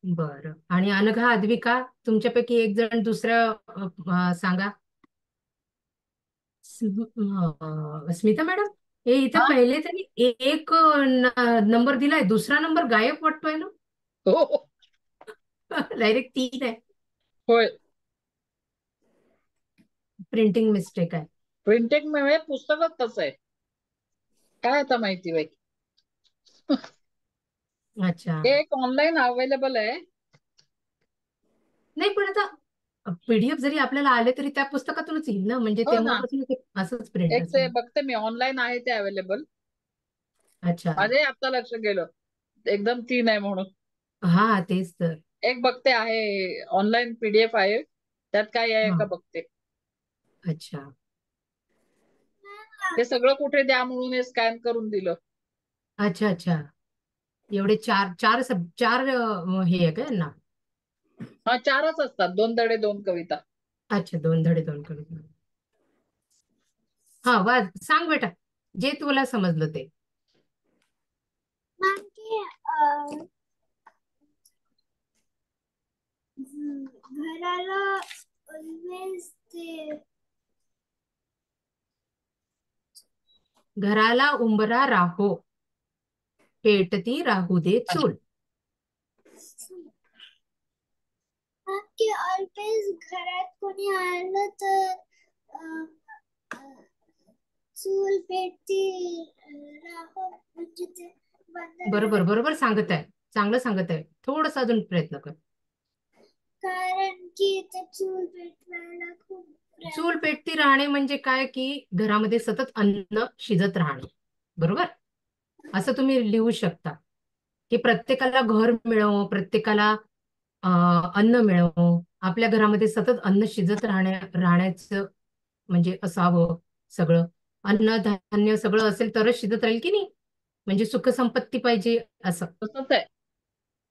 बरं. आणि अनघा, अद्विका, तुमच्यापैकी एक जण दुसऱ्या सांगा. स्मिता मॅडम, हे इथे हा. पहिले त्यांनी एक नंबर दिलाय, दुसरा नंबर गायब वाटतोय ना. हो, डायरेक्ट 3 आहे. होय. प्रिंटिंग मिस्टेक आहे. प्रिंटेड म्हणजे पुस्तकच तसं आहे, काय आता माहिती बाई. अच्छा. हे एक ऑनलाईन अवेलेबल आहे. नाही पण आता पीडीएफ जरी आपल्याला आले तरी त्या पुस्तकातूनच येईल ना, म्हणजे हो ना, तेव्हापासून ते असंच प्रिंट एक ते असेल. बघते मी, ऑनलाईन आहे ते अवेलेबल. अच्छा. माझे आता लक्ष गेलं एकदम 3 आहे म्हणून. हा, तेच तर. एक बघते, आहे ऑनलाईन पीडीएफ आहे, त्यात काय आहे हा, का बघते. अच्छा. ते सगळं कुठे द्या म्हणून हे स्कॅन करून दिलं. अच्छा अच्छा. एवढे चार चार चार हे आहे का ना? हा 4च असतात, 2 धडे 2 कविता. अच्छा, 2 धडे 2 कविता. हा वाद सांग बेटा, जे तुला समजलं ते. मॅम की घराला ऑलवेज ते घराला उंबरा राहो, पेटती राहू दे चूल. मॅम की ऑलवेज घरात कोणी आलं तर अं, अं, चूल पेटती राहो म्हणजे ते बंद बरोबर राहत, बरोबर सांगत आहे, चांगलं सांगत आहे. थोडस अजून प्रयत्न कर. कारण की ते चूल पेटवायला खूप चूल पेटती राहणे म्हणजे काय की घरामध्ये सतत अन्न शिजत राहणे. बरोबर, असं तुम्ही लिहू शकता की प्रत्येकाला घर मिळो, प्रत्येकाला अन्न मिळो, आपल्या घरामध्ये सतत अन्न शिजत राहण्याचं म्हणजे असावं. सगळं अन्न धान्य सगळं असेल तरच शिजत राहील की नाही, म्हणजे सुख संपत्ती पाहिजे असं. तसंच आहे,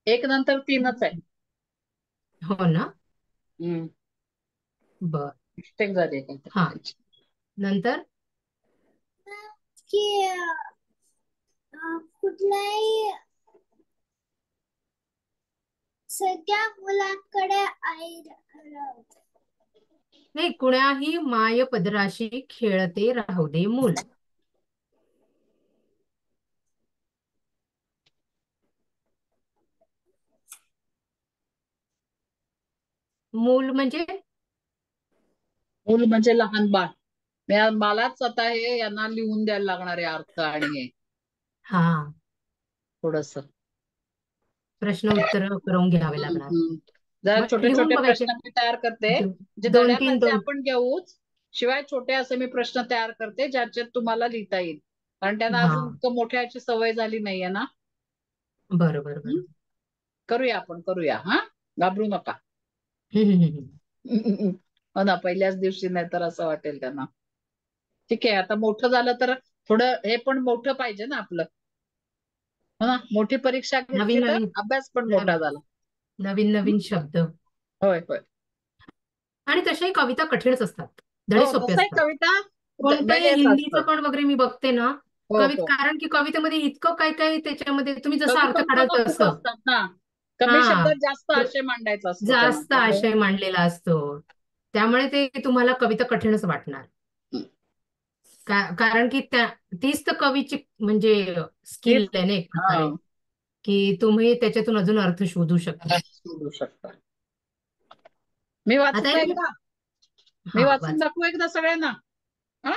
1 नंतर 3च आहे. हो ना. बर, मिस्टेक झाली आहे हा काहीतरी. नंतर की कुठल्याही सगळ्या मुलांकडे आई राहते. नाही, कुणाही माय पदराशी खेळते राहू दे मूल. मूल म्हणजे मूल म्हणजे लहान बाळ. मलाच आता हे यांना लिहून द्यायला लागणार आहे अर्थ आणि हे हा थोडस. प्रश्न उत्तर करून घ्यावे लागणार. जरा मग छोटे लिहून छोटे बघायचे. प्रश्न मी तयार करते, जे दोन तीन धड्याखालचे आपण घेऊच, शिवाय छोटे असे मी प्रश्न तयार करते ज्याच्यात तुम्हाला लिहिता येईल, कारण त्यांना हा अजून इतकं मोठ्या याची सवय झाली नाहीये ना. बरोबर हं? बरोबर. करूया आपण, करूया. हा, घाबरू नका. हम्म, हम्म, हम्म. हो ना, पहिल्याच दिवशी नाही तर असं वाटेल त्यांना. ठीक आहे, आता मोठं झालं तर थोडं हे पण मोठं पाहिजे ना आपलं. हो ना, मोठी परीक्षा घेतली नवीन तर नवीन अभ्यास पण मोठा झाला. नवीन नवीन शब्द. होय होय. आणि तशाही कविता कठीणच असतात, धडे हो, सोपे तसंही असतात. कविता कोणत्याही वेगळेच हिंदीचं असतं. पण वगैरे मी बघते ना हो हो. कारण की कवितेमध्ये इतकं काय काय त्याच्यामध्ये तुम्ही जसा अर्थ कल्पना काढाल खूप तसं. असतात ना, कमी हा, शब्दात जास्त आशय मांडायचा असतो त्यांना जास्त त्यामुळे. आशय मांडलेला असतो, त्यामुळे ते तुम्हाला कविता कठीणच वाटणार. कारण की तीच तर कवीची म्हणजे स्किल तेच. आहे ना एक हा, प्रकारे, की तुम्ही त्याच्यातून अजून अर्थ शोधू शकता. शोधू शकता. मी वाचू आता का हे एकदा? मी हा वाचून वाच. दाखवू एकदा सगळ्यांना? हा,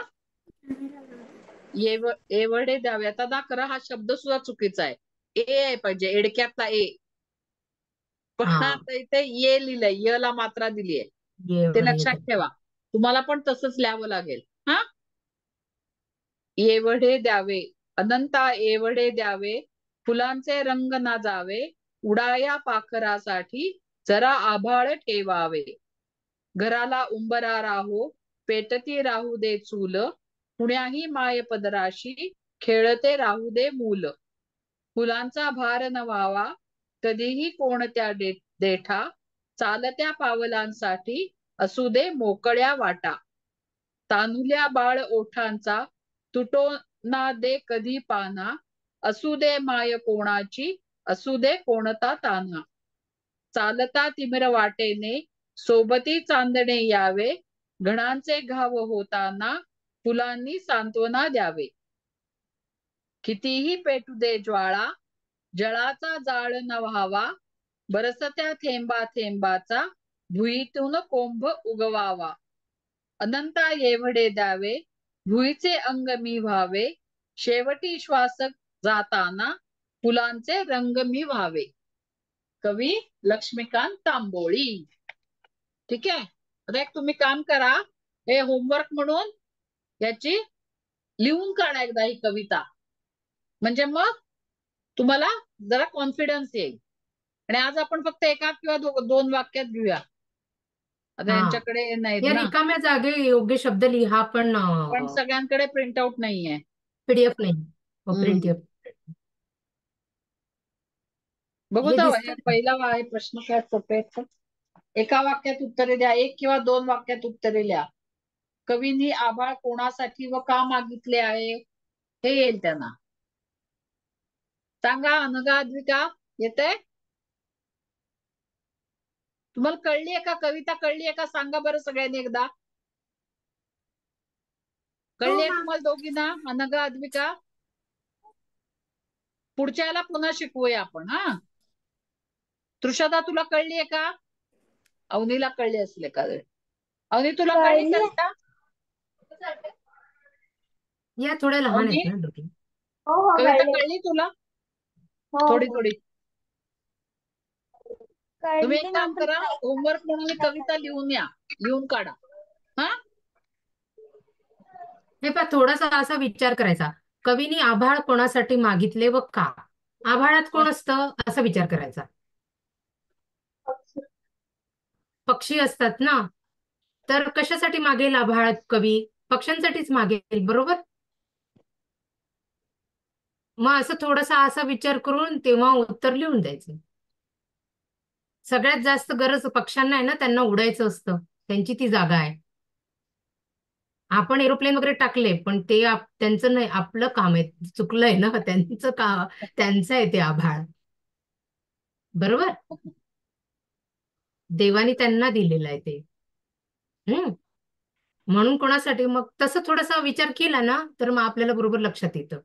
एवढे द्यावे. आता दाखरा हा शब्द सुद्धा चुकीचा आहे. ए आहे पाहिजे, एडक्यातला ए. पण हा आता इथे ये लिहिलंय, य ला मात्रा दिली आहे. ते एवढे लक्षात ठेवा, तुम्हाला पण तसंच लिहावं लागेल. हा, एवढे द्यावे, अनंता एवढे द्यावे, फुलांचे रंग ना जावे, उडाया पाखरासाठी जरा आभाळ ठेवावे. घराला उंबरा राहो, पेटती राहू दे चूल, कुण्याही माय पदराशी खेळते राहू दे मूल. फुलांचा भार न व्हावा कधीही कोणत्या देठा, चालत्या पावलांसाठी असू दे मोकळ्या वाटा. तान्हुल्या बाळ ओठांचा तुटो ना दे कधी पाना, असू दे माय कोणाची असू दे कोणता तान्हा. चालता तिमिर वाटेने सोबती चांदणे यावे, घणांचे घाव होताना फुलांनी सांत्वना द्यावे. कितीही पेटू दे ज्वाळा, जळाचा जाळ न व्हावा, बरसत्या थेंबा थेंबाचा भुईतून कोंभ उगवावा. अनंता एवढे द्यावे, भुईचे अंग मी व्हावे, शेवटी श्वास जाताना फुलांचे रंग मी व्हावे. कवी लक्ष्मीकांत तांबोळी. ठीक आहे, आता एक तुम्ही काम करा, हे होमवर्क म्हणून याची लिहून काढा एकदा ही कविता, म्हणजे मग तुम्हाला जरा कॉन्फिडन्स येईल. आणि आज आपण फक्त एका किंवा 2 वाक्यात घेऊया. आता हा यांच्याकडे नाहीत या ना, रिकाम्या जागे योग्य शब्द लिहा पण पण सगळ्यांकडे प्रिंट आउट नाहीये. पीडीएफ नाही प्रिंट हम्म. बघू हे तर दिसतं ना? पहिला आहे प्रश्न काय सोपे आहेत का? एका वाक्यात उत्तरे द्या, 1 किंवा 2 वाक्यात उत्तरे लिहा. कवींनी आभाळ कोणासाठी व का मागितले आहे हे येईल त्यांना. सांगा अनघा, अद्विका, येते? तुम्हाला कळली आहे का कविता? कळली आहे का? सांगा बरं सगळ्यांनी एकदा. कळली आहे तुम्हाला दोघींना? अनघा, अद्विका? पुढच्या याला पुन्हा शिकवूया आपण. हा, तृषदा तुला कळली आहे का? अवनीला कळली असेल का? अवनी तुला कळली कळली. कविता? या थोड्या लहान अवनी, आहेत ना दोघी. हो कविता कळले. कळली तुला? हो थोडी हो थोडी. तुम्ही एक कळली काम मॅम पण करा, होमवर्क म्हणून कविता लिहून या, लिहून काढा. हा, हे पहा थोडासा असा विचार करायचा, कवीनी आभाळ कोणासाठी मागितले व का? आभाळात कोण असतं असा विचार करायचा. पक्षी असतात ना, तर कशासाठी मागेल आभाळ कवी? पक्ष्यांसाठीच मागेल, बरोबर? मग असं थोडासा असा विचार करून तेव्हा उत्तर लिहून द्यायचं. सगळ्यात जास्त गरज पक्ष्यांना आहे ना, त्यांना उडायचं असतं, त्यांची ती जागा आहे. आपण एरोप्लेन वगैरे टाकले पण ते त्यांचं नाही, आपलं काम आहे. चुकलंय ना, त्यांचं आहे ते आभाळ, बरोबर? देवानी त्यांना दिलेलं आहे ते. म्हणून कोणासाठी? मग तसं थोडासा विचार केला ना तर मग आपल्याला बरोबर लक्षात येतं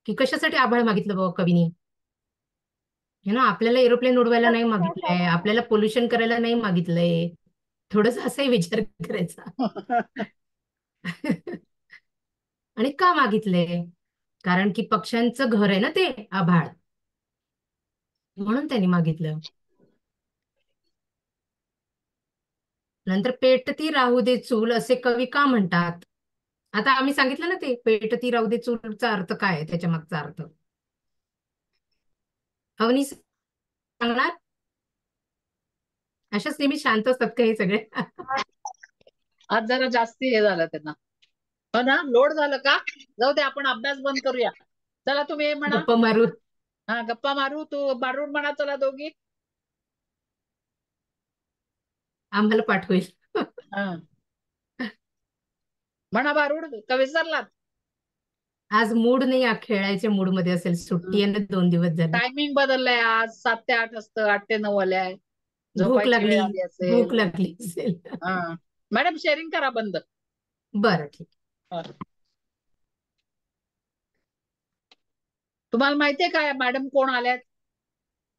की कशासाठी आभाळ मागितलं बाबा कवीनी. ना, आपल्याला एरोप्लेन उडवायला नाही मागितलंय, आपल्याला पोल्युशन करायला नाही मागितलंय. थोडस असाही विचार करायचा. आणि का मागितलंय? कारण की पक्ष्यांचं घर आहे ना ते आभाळ, म्हणून त्यांनी मागितलं. नंतर पेटती राहू दे चूल असे कवी का म्हणतात? आता आम्ही सांगितलं ना ते पेटती राहू दे चूलचा अर्थ काय आहे, त्याच्या मागचा अर्थ. अवनी सांगणार? अशाच नेहमी शांत असतात का हे सगळे? आज जरा जास्ती हे झालं त्यांना. हो ना, लोड झालं का? जाऊ दे, आपण अभ्यास बंद करूया. चला तुम्ही हे म्हणा. गप्पा मारू. हा, गप्पा मारू. तू मारून म्हणा, चला दोघी. आम्हाला पाठवेल. हा, म्हणा भारूड, का विसरलात? आज मूड नाही, खेळायच्या मूड मध्ये असेल, सुट्टी आहे ना 2 दिवस झाले. टायमिंग बदललाय, आज 7 ते 8 असतं, 8 ते 9 आलाय. भूक झोपायची वेळ लागली, आली भूक असेल. लागली असेल. हा, मॅडम शेअरिंग करा बंद. बरं ठीक. तुम्हाला माहितीये काय मॅडम कोण आल्यात?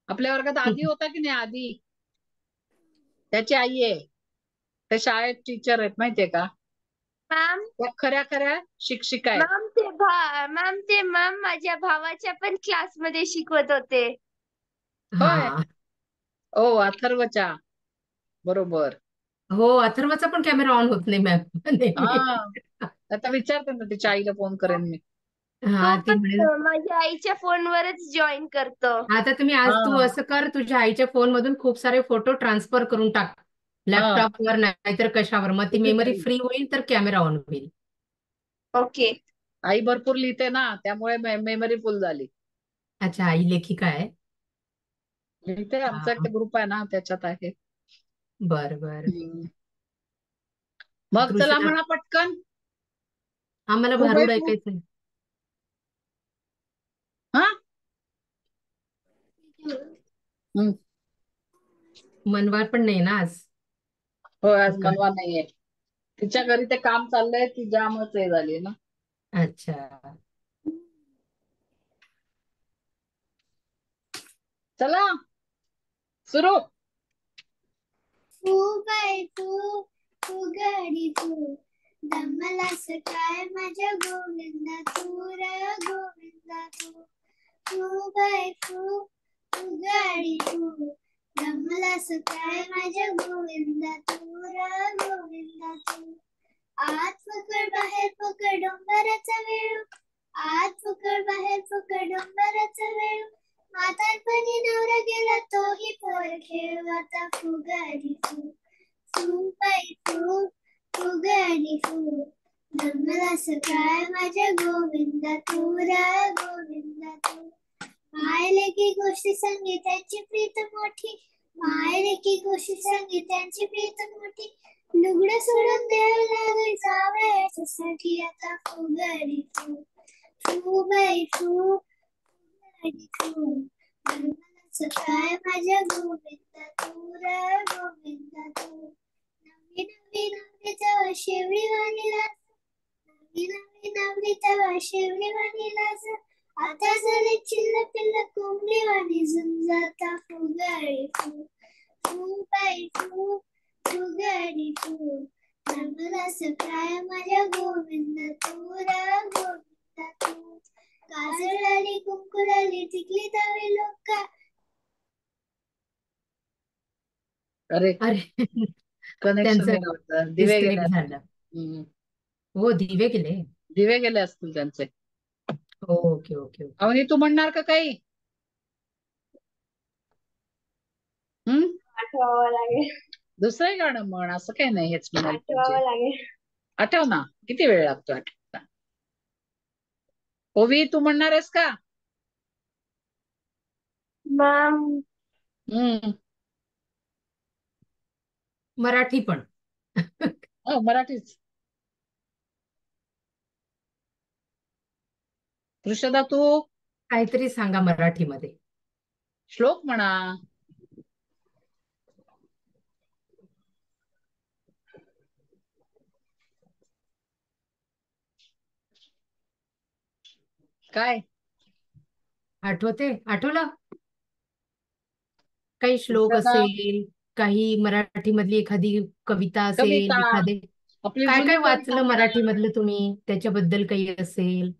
आपल्या वर्गात आधी होता की नाही? आधी, त्याची आई आहे. त्या शाळेत टीचर आहेत, माहितीये का? मॅम त्या खऱ्या खऱ्या शिक्षिका आहेत. मॅम माझ्या भावाच्या पण क्लासमध्ये शिकवत होते. होय. हा ओ, अथर्वच्या, बरोबर. हो, अथर्वचा पण कॅमेरा ऑन होत नाही मॅम नेहमी. हा, आता विचारते ना, तिच्या आईला फोन करेन मी. हा, तो ती पण म्हणेल माझ्या आईच्या फोनवरच जॉईन करतो. आता तुम्ही आज तू हा असं कर, तुझ्या आईच्या फोन मधून खूप सारे फोटो ट्रान्सफर करून टाक हा, लॅपटॉपवर, नाहीतर कशावर, मग ती मेमरी फ्री होईल तर कॅमेरा ऑन होईल. ओके. आई भरपूर लिहिते ना, त्यामुळे मेमरी फुल झाली. अच्छा, आई लेखिका आहे. लिहिते, आमचा हा, एक ग्रुप आहे ना, त्याच्यात आहे. बर बर. मग चला तृषा, म्हणा पटकन. आम्हाला फू बाई भारूड फू. ऐकायचंय. हा, हम्म. मनवार पण नाही ना आज. होय, आज मनवा नाहीये. तिच्या घरी ते काम चाललंय, ती जामच हे झाली ना. अच्छा, चला सुरू. फू बाई फू, फुगडी फू, दमलास काय माझ्या गोविंदा तू र गोविंदा तू. फू बाई फू, फुगडी फू, दमलास काय माझ्या गोविंदा तू र गोविंदा तू. आत फुकड बाहेर फुकड डोंगराचा वेळ, आत फुकड बाहेर फुकड डोंगराचा वेळ, म्हातारपणी नवरा गेला तोही पोर खेळ, आता फुगडी फू. फू बाई फू फुगडी फू नर्मदा सकाळ माझ्या गोविंदा तू रा गोविंदा तू मायले की गोष्टी सांगे त्यांची प्रीत मोठी मायले की गोष्टी सांगे त्यांची प्रीत मोठी लुगडं सोडून द्यायला लागायचा वेळेसाठी आता फुगडी फू फू बाई फू फुगडी फू नर्मदा सकाळ माझ्या गोविंदा तू रा गोविंदा तू नवी नवी नवरीचा शेवळी वाणीला नवी नवी नवरीचा शेवळी वाणीला आता झाले चिल्ल पिल्ल कोंबडी वाणी झुंजाता फुगडी फू फू बाई फू फुगडी फू नर्मदा सकाळ माझ्या गोविंदा तू रा गोविंदा तू काजळ आली कुंकू आली टिकली दावे लोका अरे अरे कनेक्शन त्यांचं होतं. दिवे गेले डिस्कनेक्ट असतील. झालं. हम्म. हो, दिवे गेले. दिवे गेले असतील त्यांचे. हो, ओके ओके ओके. अवनी तू म्हणणार का काही? हम्म आठवावं लागेल. दुसरंही गाणं म्हण, असं काही नाही हेच म्हणाल आठवावं पाहिजे. लागेल. आठव ना, किती वेळ लागतो आठवायला? ओवी तू म्हणणार आहेस का? मॅम हम्म मराठी पण. हो मराठीच. ऋषदा तू काहीतरी सांगा मराठीमध्ये. श्लोक म्हणा. काय आठवलं? काही श्लोक ऋषदा, असेल, काही मराठीमधली एखादी कविता असेल, कविता एखादे आपली काय जुनी काय कविता वाचलं म्हणा. मराठीमधलं तुम्ही, त्याच्याबद्दल काही असेल.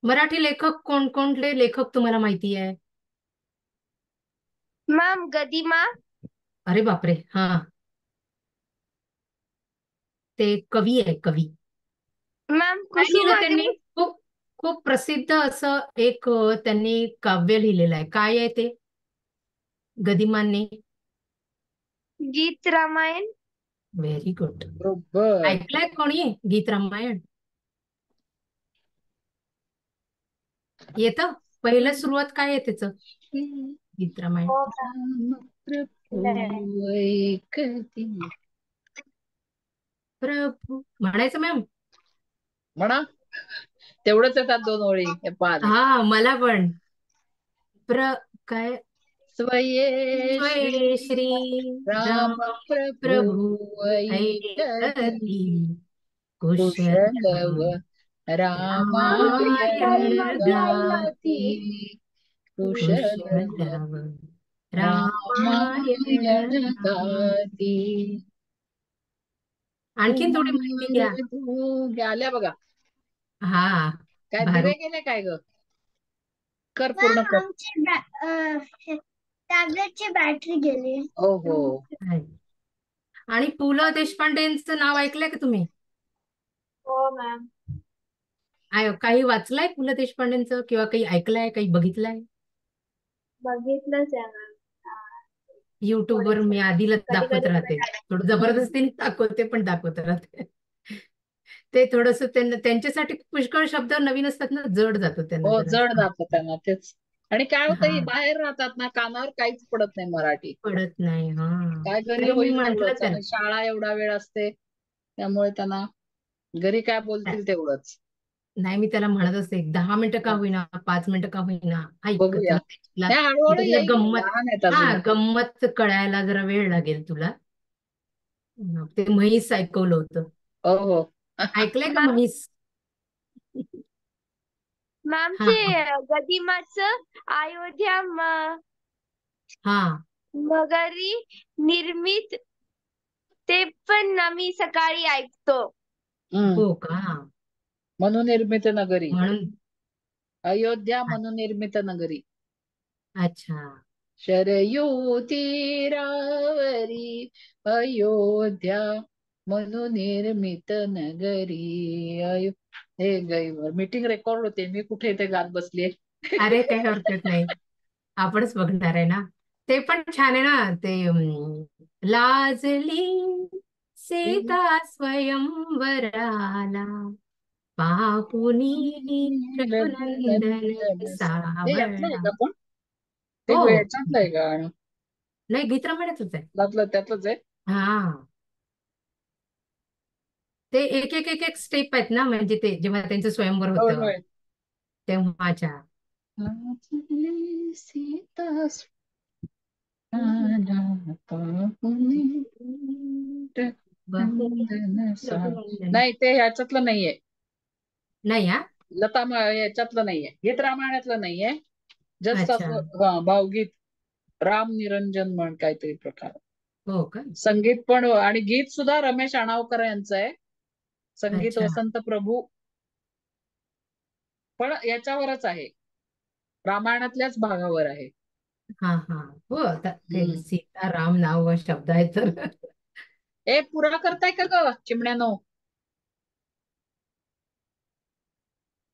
मराठी लेखक कोणते लेखक तुम्हाला माहिती आहे? मॅम गदिमा अरे बापरे, हा, ते कवी आहे, कवी. मॅम काय लिहिलं कुसुमाग्नी त्यांनी? खूप खूप प्रसिद्ध असं एक त्यांनी काव्य लिहिलेलं आहे. काय आहे ते गदिमांनी? गीत रामायण. Very good. बरोबर. ऐकलंय कोणी गीत रामायण? येतं? पहिलं सुरुवात काय आहे त्याचं, गीत रामायण? हो का? प्रभू ऐकती. प्रभू म्हणायचं मॅम? म्हणा, तेवढंच येतात 2 ओळी. हे पाद हा, मला पण. काय? स्वये स्वये श्री श्री राम राम प्रभू प्रभू ऐकती ऐकती कुशलव कुशल रामायण रामायण गाती. गाती कुशलव कुशलव रामायण रामायण गाती. गाती. आणखीन थोडी माहिती घ्या. आल्या बघा. हा, काय भारू. दिवे गेले काय ग? कर पूर्ण मॅम कर. आमची टॅबलेटची बॅटरी गेली. ओहो. आणि पु ल देशपांडेंचं नाव ऐकलंय का तुम्ही? हो मॅम. काही वाचलंय पु ल देशपांडेंचं, किंवा काही ऐकलंय, काही बघितलंय? बघितलंच आहे मॅम. युट्यूबवर मी आधीला कधी दाखवत कधी राहते. थोडं जबरदस्तीने दाखवते, पण दाखवत राहते. ते थोडस त्यांच्यासाठी पुष्कळ शब्द नवीन असतात ना, जड जातो त्यांना हो, जड जरा. जातं त्यांना तेच. आणि काय होतं, ही हा, बाहेर राहतात ना, कानावर काहीच पडत नाही मराठी. पडत नाही. हा, काय घरी तरी मी होईल म्हंटल तेवढंच, त्याला. आणि शाळा एवढा वेळ असते त्यामुळे त्यांना घरी काय बोलतील तेवढंच. नाही, मी त्याला म्हणत असते, 10 मिनिटं का होईना, 5 मिनिटं का होईना, ऐक बघूया. तुला नाही, हळूहळू तुला येईल, गंमत, लहान आहेत हा, अजून. गंमत कळायला जरा वेळ लागेल तुला. ते म्हैस ऐकवलं होतं. हो हो. ऐकलंय का मॅम म्हैस? मॅम हा ते गदिमाचं अयोध्या हा, मगरी निर्मित, ते पण आम्ही सकाळी ऐकतो. हम्म. हो का? मनुनिर्मित नगरी, म्हणून. अयोध्या मनुनिर्मित नगरी. अच्छा. शरयू तीरावरी अयोध्या मनुनिर्मित नगरी. हे गई मीटिंग रेकॉर्ड होते, मी कुठे इथे गात बसलीये. अरे, काही हरकत नाही, आपणच बघणार आहे ना. ते पण छान आहे ना ते लाजली सीता स्वयंवराला पाहुनी रघुनंदन हे यातलं आहे सावळा. का पण ते हो याच्यातलं आहे गाणं नाही गीत रामायणाचंच आहे. त्यातलंच आहे. हा ते एक एक एक एक स्टेप आहेत ना म्हणजे ते जेव्हा त्यांचं स्वयंवर होय होतं होय. तेव्हाच्या. लाजली सीता स्वयंवराला पाहुनी रघुनंदन रघुनंदन नाही ते ह्याच्यातलं नाहीये. नाही हा याच्यातलं नाहीये, गीत रामायणातलं नाहीये. जस्ट अच्छा असं भावगीत राम निरंजन म्हण काहीतरी प्रकार. हो का संगीत पण आणि गीत सुद्धा रमेश अणावकर यांचं आहे. संगीत अच्छा वसंत प्रभू. पण याच्यावरच आहे, रामायणातल्याच भागावर आहे. हा हा हो आता ते हम्म. सीता राम नाव व शब्द आहे तर ए पुरा करताय का ग चिमण्यानो?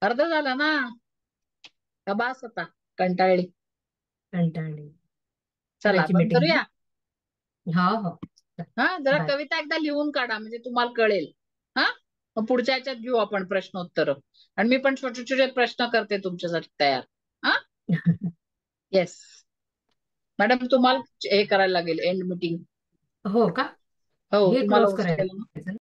अर्ध झालं ना का बास आता कंटाळली? कंटाळली. चला करायची बंद मीटिंग करूया. हो हो हा जरा बाय. कविता एकदा लिहून काढा म्हणजे तुम्हाला कळेल. हा मग पुढच्या ह्याच्यात घेऊ आपण प्रश्नोत्तर. आणि मी पण छोटे छोटे प्रश्न करते तुमच्यासाठी तयार. हा येस मॅडम तुम्हाला हे करायला लागेल एंड मीटिंग. हो का हो हे तुम्हाला क्लोज उचलायला करायचं